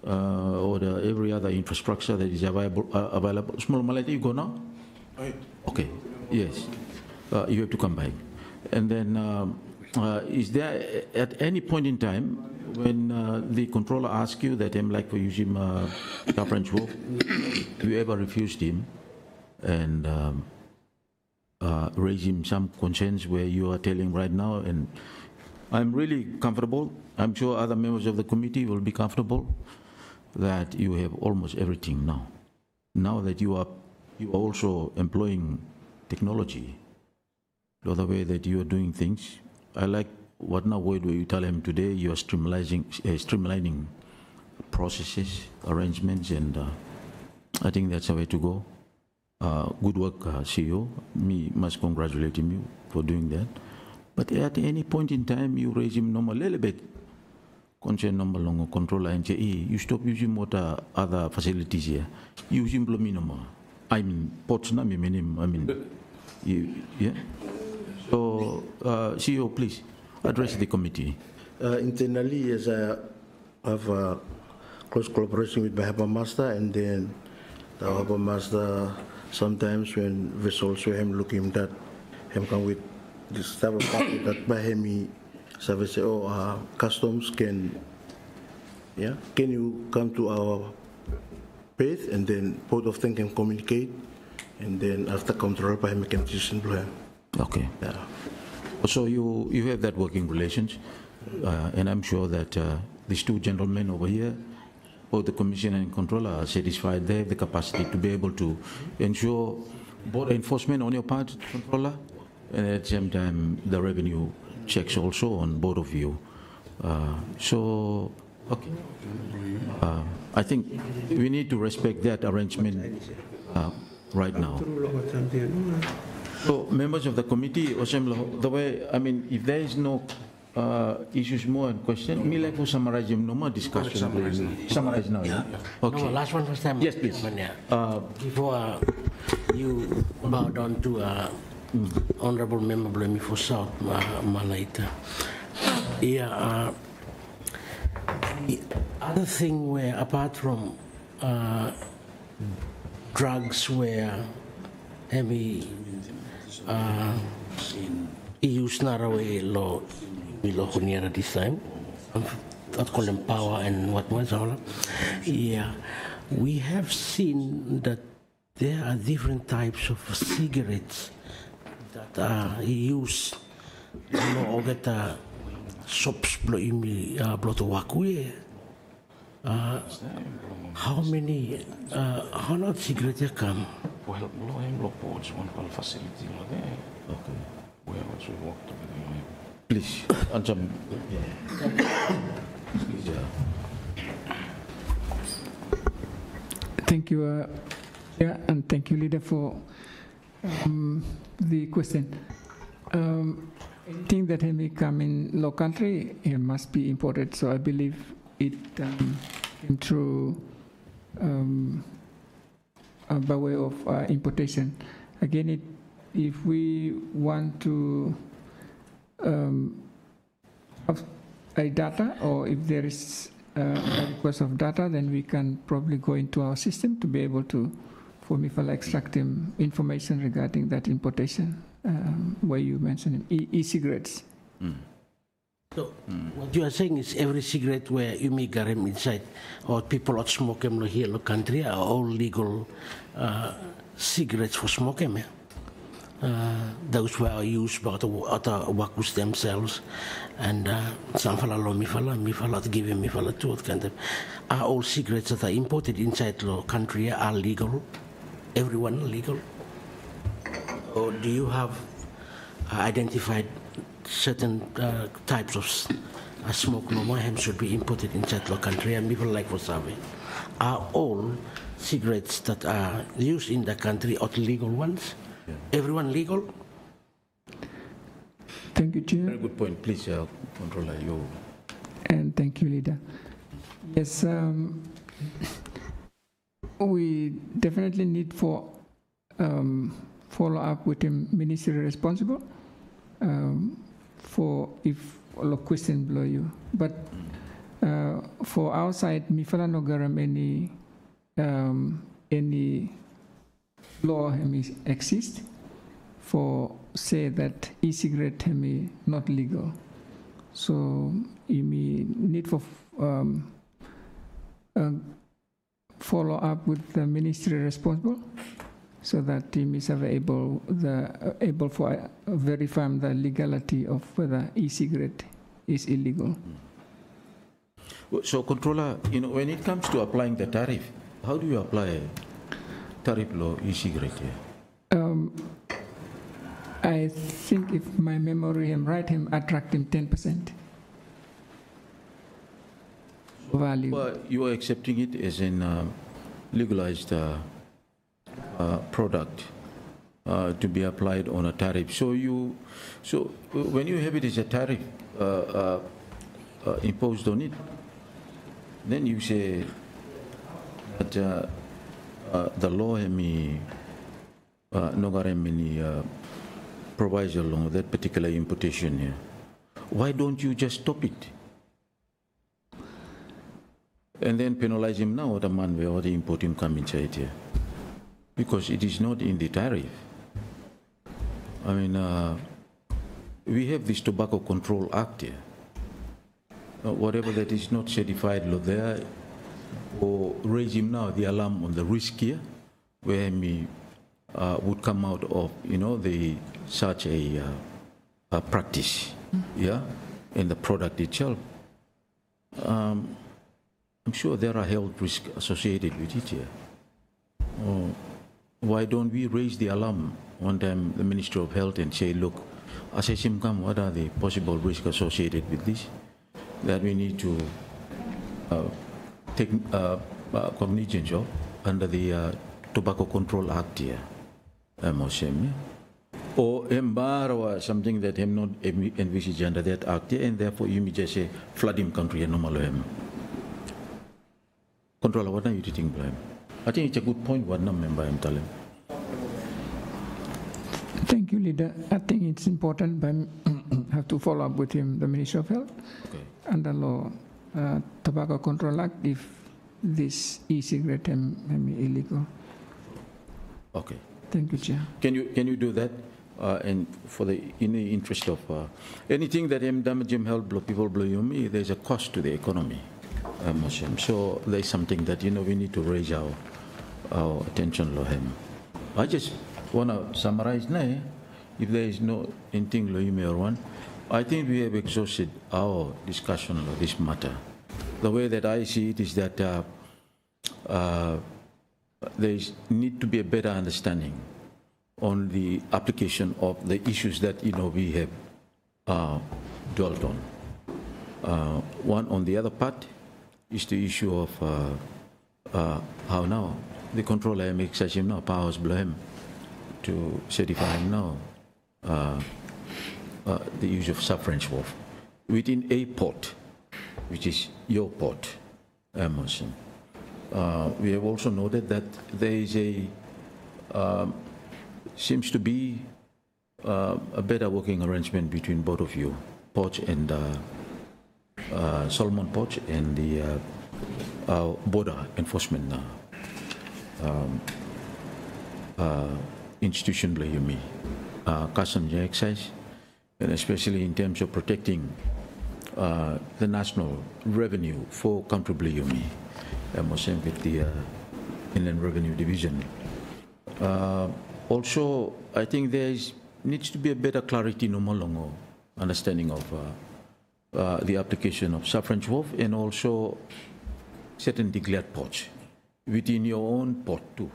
A: or every other infrastructure that is available. Small Malay, you go now? Okay, yes. You have to come back. And then, is there at any point in time when the controller asks you that I'm like for using Suferance wharf, you ever refused him and raise him some concerns where you are telling right now, and I'm really comfortable, I'm sure other members of the committee will be comfortable that you have almost everything now. Now that you are also employing technology, the other way that you are doing things, I like what now word you tell him today, you are streamlining processes, arrangements, and I think that's the way to go. Good work, CEO. Me must congratulate you for doing that. But at any point in time, you raise him normal a little bit. Concern number long controller and say, hey, you stop using what other facilities here. Use him no more. I mean, ports na I mean, Yeah. So, CEO, please address the committee.
B: Internally, as I have close collaboration with my harbor master, and then the harbor master sometimes when vessels where him looking that him come with this type of packet that by him service customs can you come to our base, and then both of them can communicate, and then after control by him can decision plan.
A: Okay.
B: Yeah.
A: So you have that working relations, and I'm sure that these two gentlemen over here, both the commissioner and controller, are satisfied. They have the capacity to be able to ensure border enforcement on your part, controller, and at the same time the revenue checks also on both of you. So, okay. I think we need to respect that arrangement right now. So, members of the committee, the way, I mean, if there is no issues more and question, me like to summarize no more discussion. Summarize now, yeah? Okay.
E: No, last one first time.
A: Yes, please.
E: Before you bow down to Honorable Member Blemi for South Malaita. Yeah, the other thing where, apart from drugs, where heavy EU snaraway law near this time, what call them power and what was all. Yeah, we have seen that there are different types of cigarettes that are used. No, get shops blow to wakuye. How many? How not cigarettes come?
F: Well, blow him blow ports one facility there.
A: Okay.
F: Where was we walked over there?
A: Please, answer.
C: Thank you, and thank you, Leader, for the question. Anything that may come in low country, it must be imported. So I believe it came through by way of importation. Again, if we want to have a data, or if there is a request of data, then we can probably go into our system to be able to, for MIFAL, extract information regarding that importation, where you mentioned e-cigarettes.
E: So what you are saying is every cigarette where you make garam inside, or people that smoke them here in the country, are all legal cigarettes for smoking. Those were used by the wakus themselves, and some fala lo mifala to give him mifala to kind of are all cigarettes that are imported inside the country are legal. Everyone legal. Or do you have identified certain types of smoke no more should be imported inside the country, and people like wasabi? Are all cigarettes that are used in the country are legal ones? Yeah. Everyone legal?
C: Thank you, Chair.
A: Very good point. Please, Controller, you.
C: And thank you, Leader. Yes, we definitely need for follow up with the ministry responsible for if a question below you. But for our side, mifala no garam any law exist for say that e-cigarette not legal. So you may need for follow up with the ministry responsible, so that team is able for verifying the legality of whether e-cigarette is illegal.
A: So, Controller, when it comes to applying the tariff, how do you apply tariff law e-cigarette here?
C: I think if my memory am right, attracting 10% value.
A: Well, you are accepting it as an legalized product to be applied on a tariff. So when you have it as a tariff imposed on it, then you say that the law Nogaremini proviso along that particular importation here. Why don't you just stop it? And then penalize him now, the man where the import him come inside here. Because it is not in the tariff. I mean, we have this Tobacco Control Act here. Whatever that is not certified law there, or raise him now the alarm on the risk here, where he would come out of, such a practice, yeah, in the product itself. I'm sure there are health risks associated with it here. Why don't we raise the alarm one time, the Minister of Health, and say, look, assess him come, what are the possible risks associated with this? That we need to take cognizance of under the Tobacco Control Act here. Or embark or something that him not envisaged under that act here, and therefore you may just say flood him country and normal him. Controller, what are you think, Brian? I think it's a good point what member I'm telling.
C: Thank you, Leader. I think it's important, but have to follow up with him, the Minister of Health,
A: okay,
C: under law, Tobacco Control Act, if this e-cigarette may be illegal.
A: Okay.
C: Thank you, Chair.
A: Can you do that? And in the interest of anything that damage health people blow you, there's a cost to the economy. So there's something that we need to raise our attention to him. I just want to summarize now. If there is no anything or one, I think we have exhausted our discussion of this matter. The way that I see it is that there need to be a better understanding on the application of the issues that we have dwelt on. One on the other part is the issue of how now the controller makes him now powers blow him to certify him now the use of Suferance wharf within a port, which is your port, Muslim. We have also noted that there is seems to be a better working arrangement between both of you, Port and Solomon Port and the border enforcement institution, customs and excise, and especially in terms of protecting the national revenue for country Blayumi, with the Inland Revenue Division. Also, I think there needs to be a better clarity, no more longer understanding of the application of Suferance wharf and also certain declared ports within your own port too.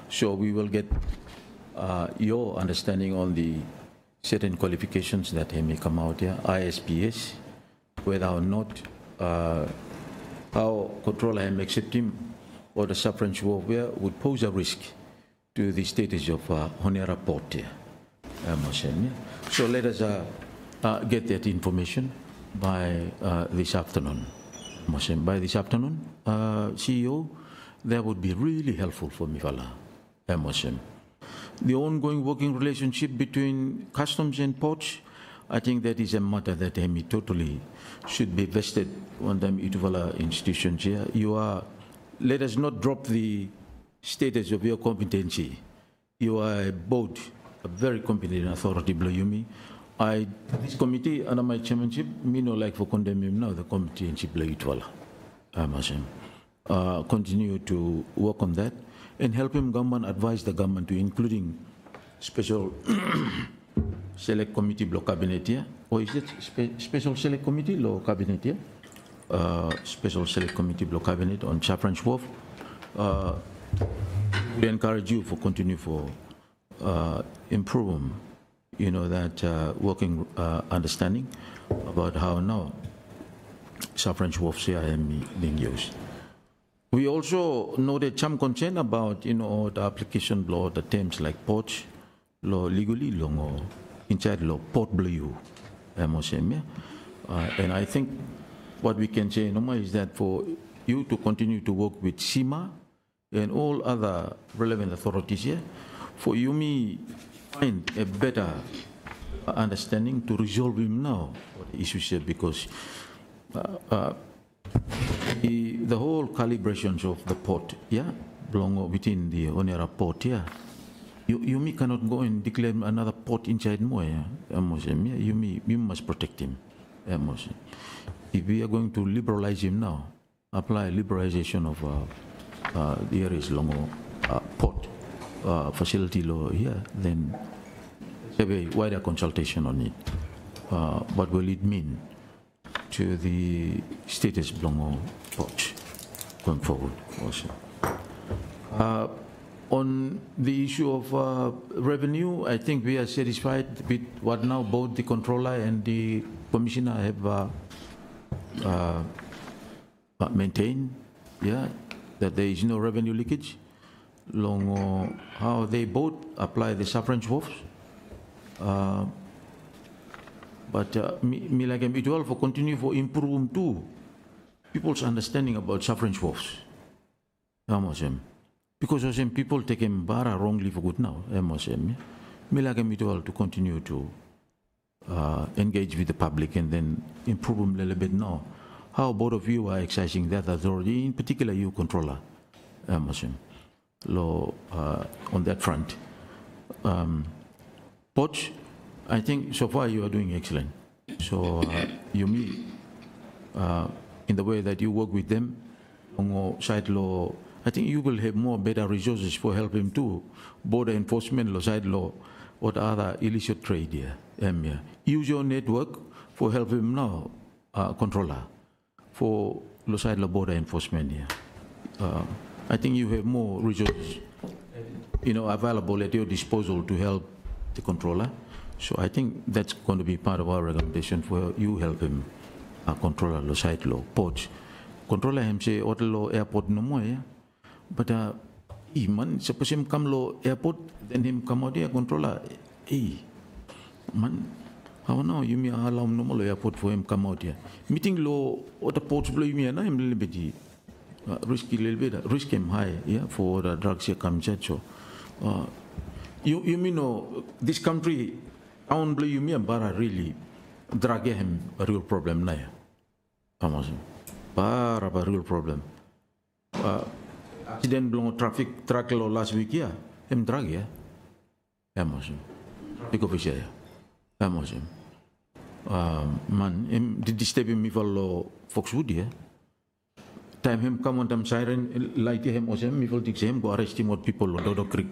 A: So we will get your understanding on the certain qualifications that may come out here, ISPS, whether or not how controller may accept him or the Suferance wharf would pose a risk to the status of Honiara port here. So let us get that information by this afternoon. By this afternoon, CEO, that would be really helpful for me, Fala. The ongoing working relationship between customs and ports, I think that is a matter that totally should be vested on them Ituvala institutions here. Let us not drop the status of your competency. You are both a very competent authority, Blayumi. This committee, under my chairmanship, me no like for condemn him now, the competency Blayutwala. Continue to work on that and help him government, advise the government to including special select committee block cabinet here. Or is it special select committee law cabinet here? Special select committee block cabinet on Suferance wharf. We encourage you for continue for improving, that working understanding about how now Suferance wharfs here are being used. We also noted some concern about, the application law, the terms like port law, legally law, or inside law, port blue, and I think what we can say, is that for you to continue to work with SIMA and all other relevant authorities here, for you me find a better understanding to resolve him now what the issues here, because the whole calibrations of the port, yeah, belong within the Onera port, yeah. You me cannot go and declare another port inside more, yeah. You must protect him. If we are going to liberalize him now, apply liberalization of the areas along port facility law here, then have a wider consultation on it. What will it mean to the status belong port going forward also? On the issue of revenue, I think we are satisfied with what now both the controller and the commissioner have maintained, yeah, that there is no revenue leakage. Long how they both apply the Suferance wharfs. But me like it will for continue for improve too people's understanding about Suferance wharfs. Because people take him bara wrongly for good now. Me like it will to continue to engage with the public and then improve them a little bit now. How both of you are exercising that authority, in particular you controller, law on that front. Poch, I think so far you are doing excellent. So you meet in the way that you work with them on side law. I think you will have more better resources for helping too. Border enforcement, law side law, or the other illicit trade here. Use your network for helping now, controller, for law side law border enforcement here. I think you have more resources, available at your disposal to help the controller. So I think that's going to be part of our recommendation for you help him, controller law side law ports. Controller him say Otelo airport no more, yeah. But man, suppose him come low airport, then him come out there controller. Man, how now you may allow no more airport for him come out here. Meeting low or the ports blow me and I'm a little bit risky little bit, risk him high, yeah, for the drugs here come so. You mean this country town blow you me and bara really drag him a real problem now. Bara a real problem. Accident belong traffic truck law last week, yeah. Him drag, yeah. Pick up his area. Man, him did disturb him if all Foxwood, yeah. Time him come on them siren, light him or him, if all him go arrest him what people on Dodo Creek.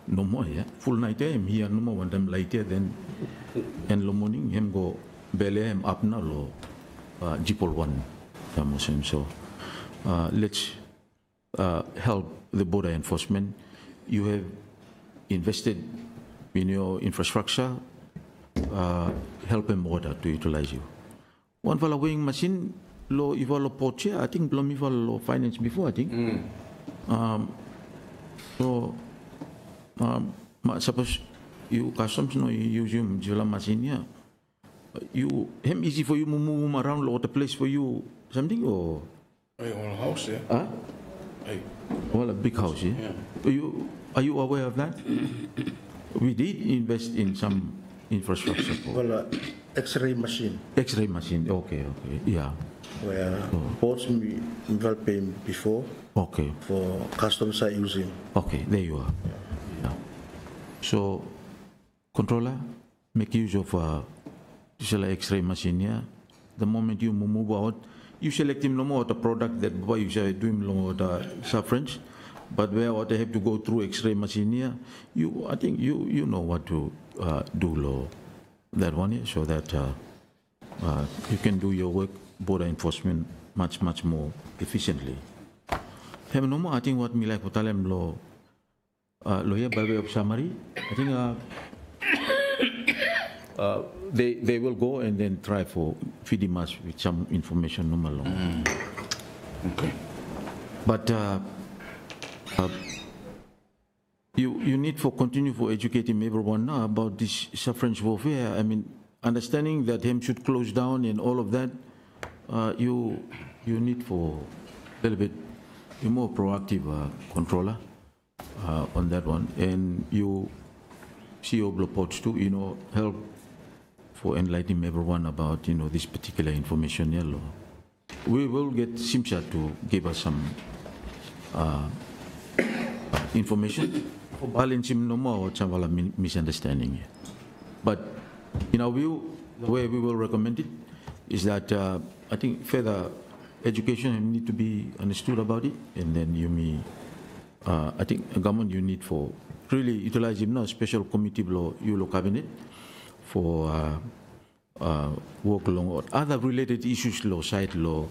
A: No more, yeah. Full night him here, no more one them light here, then and the morning him go belly him up now, lo Jeepol one. So let's help the border enforcement. You have invested in your infrastructure, help them border to utilize you. One for weighing machine, low eval port here, I think Blom eval finance before, I think. Suppose you customs no you use your machine here. You him easy for you to move around or the place for you something or
F: Hey, well, a house, yeah.
A: huh?
F: Hey.
A: Well, a big house, yeah. Are you aware of that? We did invest in some infrastructure.
B: Well, X-ray machine.
A: X-ray machine. Okay, yeah.
B: Where ports we will pay before.
A: Okay.
B: For customs are using.
A: Okay, there you are. Yeah. So, controller, make use of this X-ray machine. Yeah. The moment you move out, you select him no more the product that you say do him no more the Suferance, but where what they have to go through X-ray machine here, I think you know what to do law that one here, so that you can do your work border enforcement much more efficiently. Have no more. I think what me like to tell them law here by way of summary. I think they will go and then try for feeding us with some information no more.
F: Okay.
A: But you need for continue for educating everyone now about this Suferance warfare. I mean, understanding that him should close down and all of that. You need for a little bit you're more proactive controller on that one, and you CEO reports too, help for enlightening everyone about, this particular information. Yellow. We will get Simcha to give us some information for balancing no more misunderstanding. But in our view, the way we will recommend it is that I think further education need to be understood about it, and then you may, I think a government you need for really utilize him now special committee law, ULO cabinet for work along or other related issues law, site law,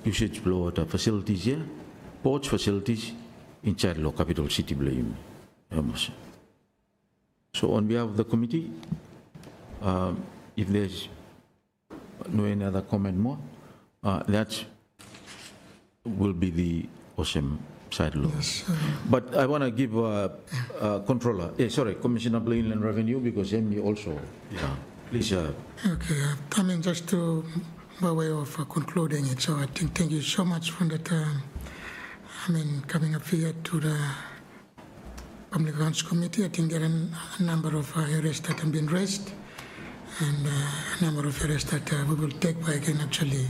A: usage law, the facilities here, ports facilities, inside law, capital city blame. So on behalf of the committee, if there's no any other comment more, that will be the awesome side law. Yes, but I want to give controller, Commissioner of Inland Revenue, because Emily also, please.
G: Okay, I mean, just to, by way of concluding it, so I think thank you so much for that, coming up here to the Public Accounts Committee. I think there are a number of areas that have been raised, and a number of areas that we will take back and actually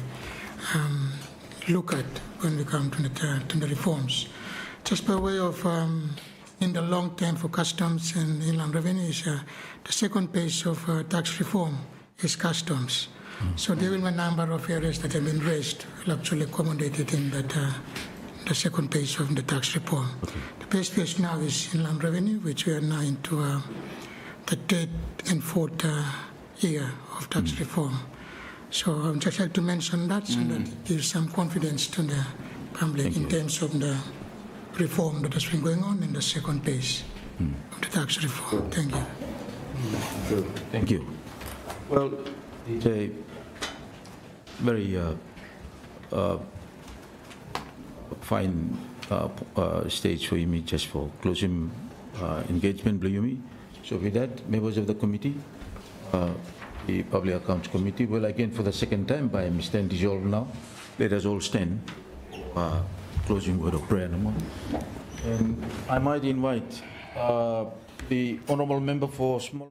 G: look at when we come to the reforms. Just by way of, in the long term for customs and inland revenue, is the second phase of tax reform is customs. So there will be a number of areas that have been raised, will actually accommodated in that the second phase of the tax reform. Okay. The first phase now is inland revenue, which we are now into the third and fourth year of tax reform. So I would just like to mention that so that it gives some confidence to the public in terms of the reform that has been going on in the second phase of the tax reform. Thank you.
A: Thank you. Well, it's a very fine stage for me just for closing engagement, Blumi. So with that, members of the committee, the Public Accounts Committee will again for the second time by Mr. dissolved now. Let us all stand. Closing word of prayer. And I might invite the honourable member for small.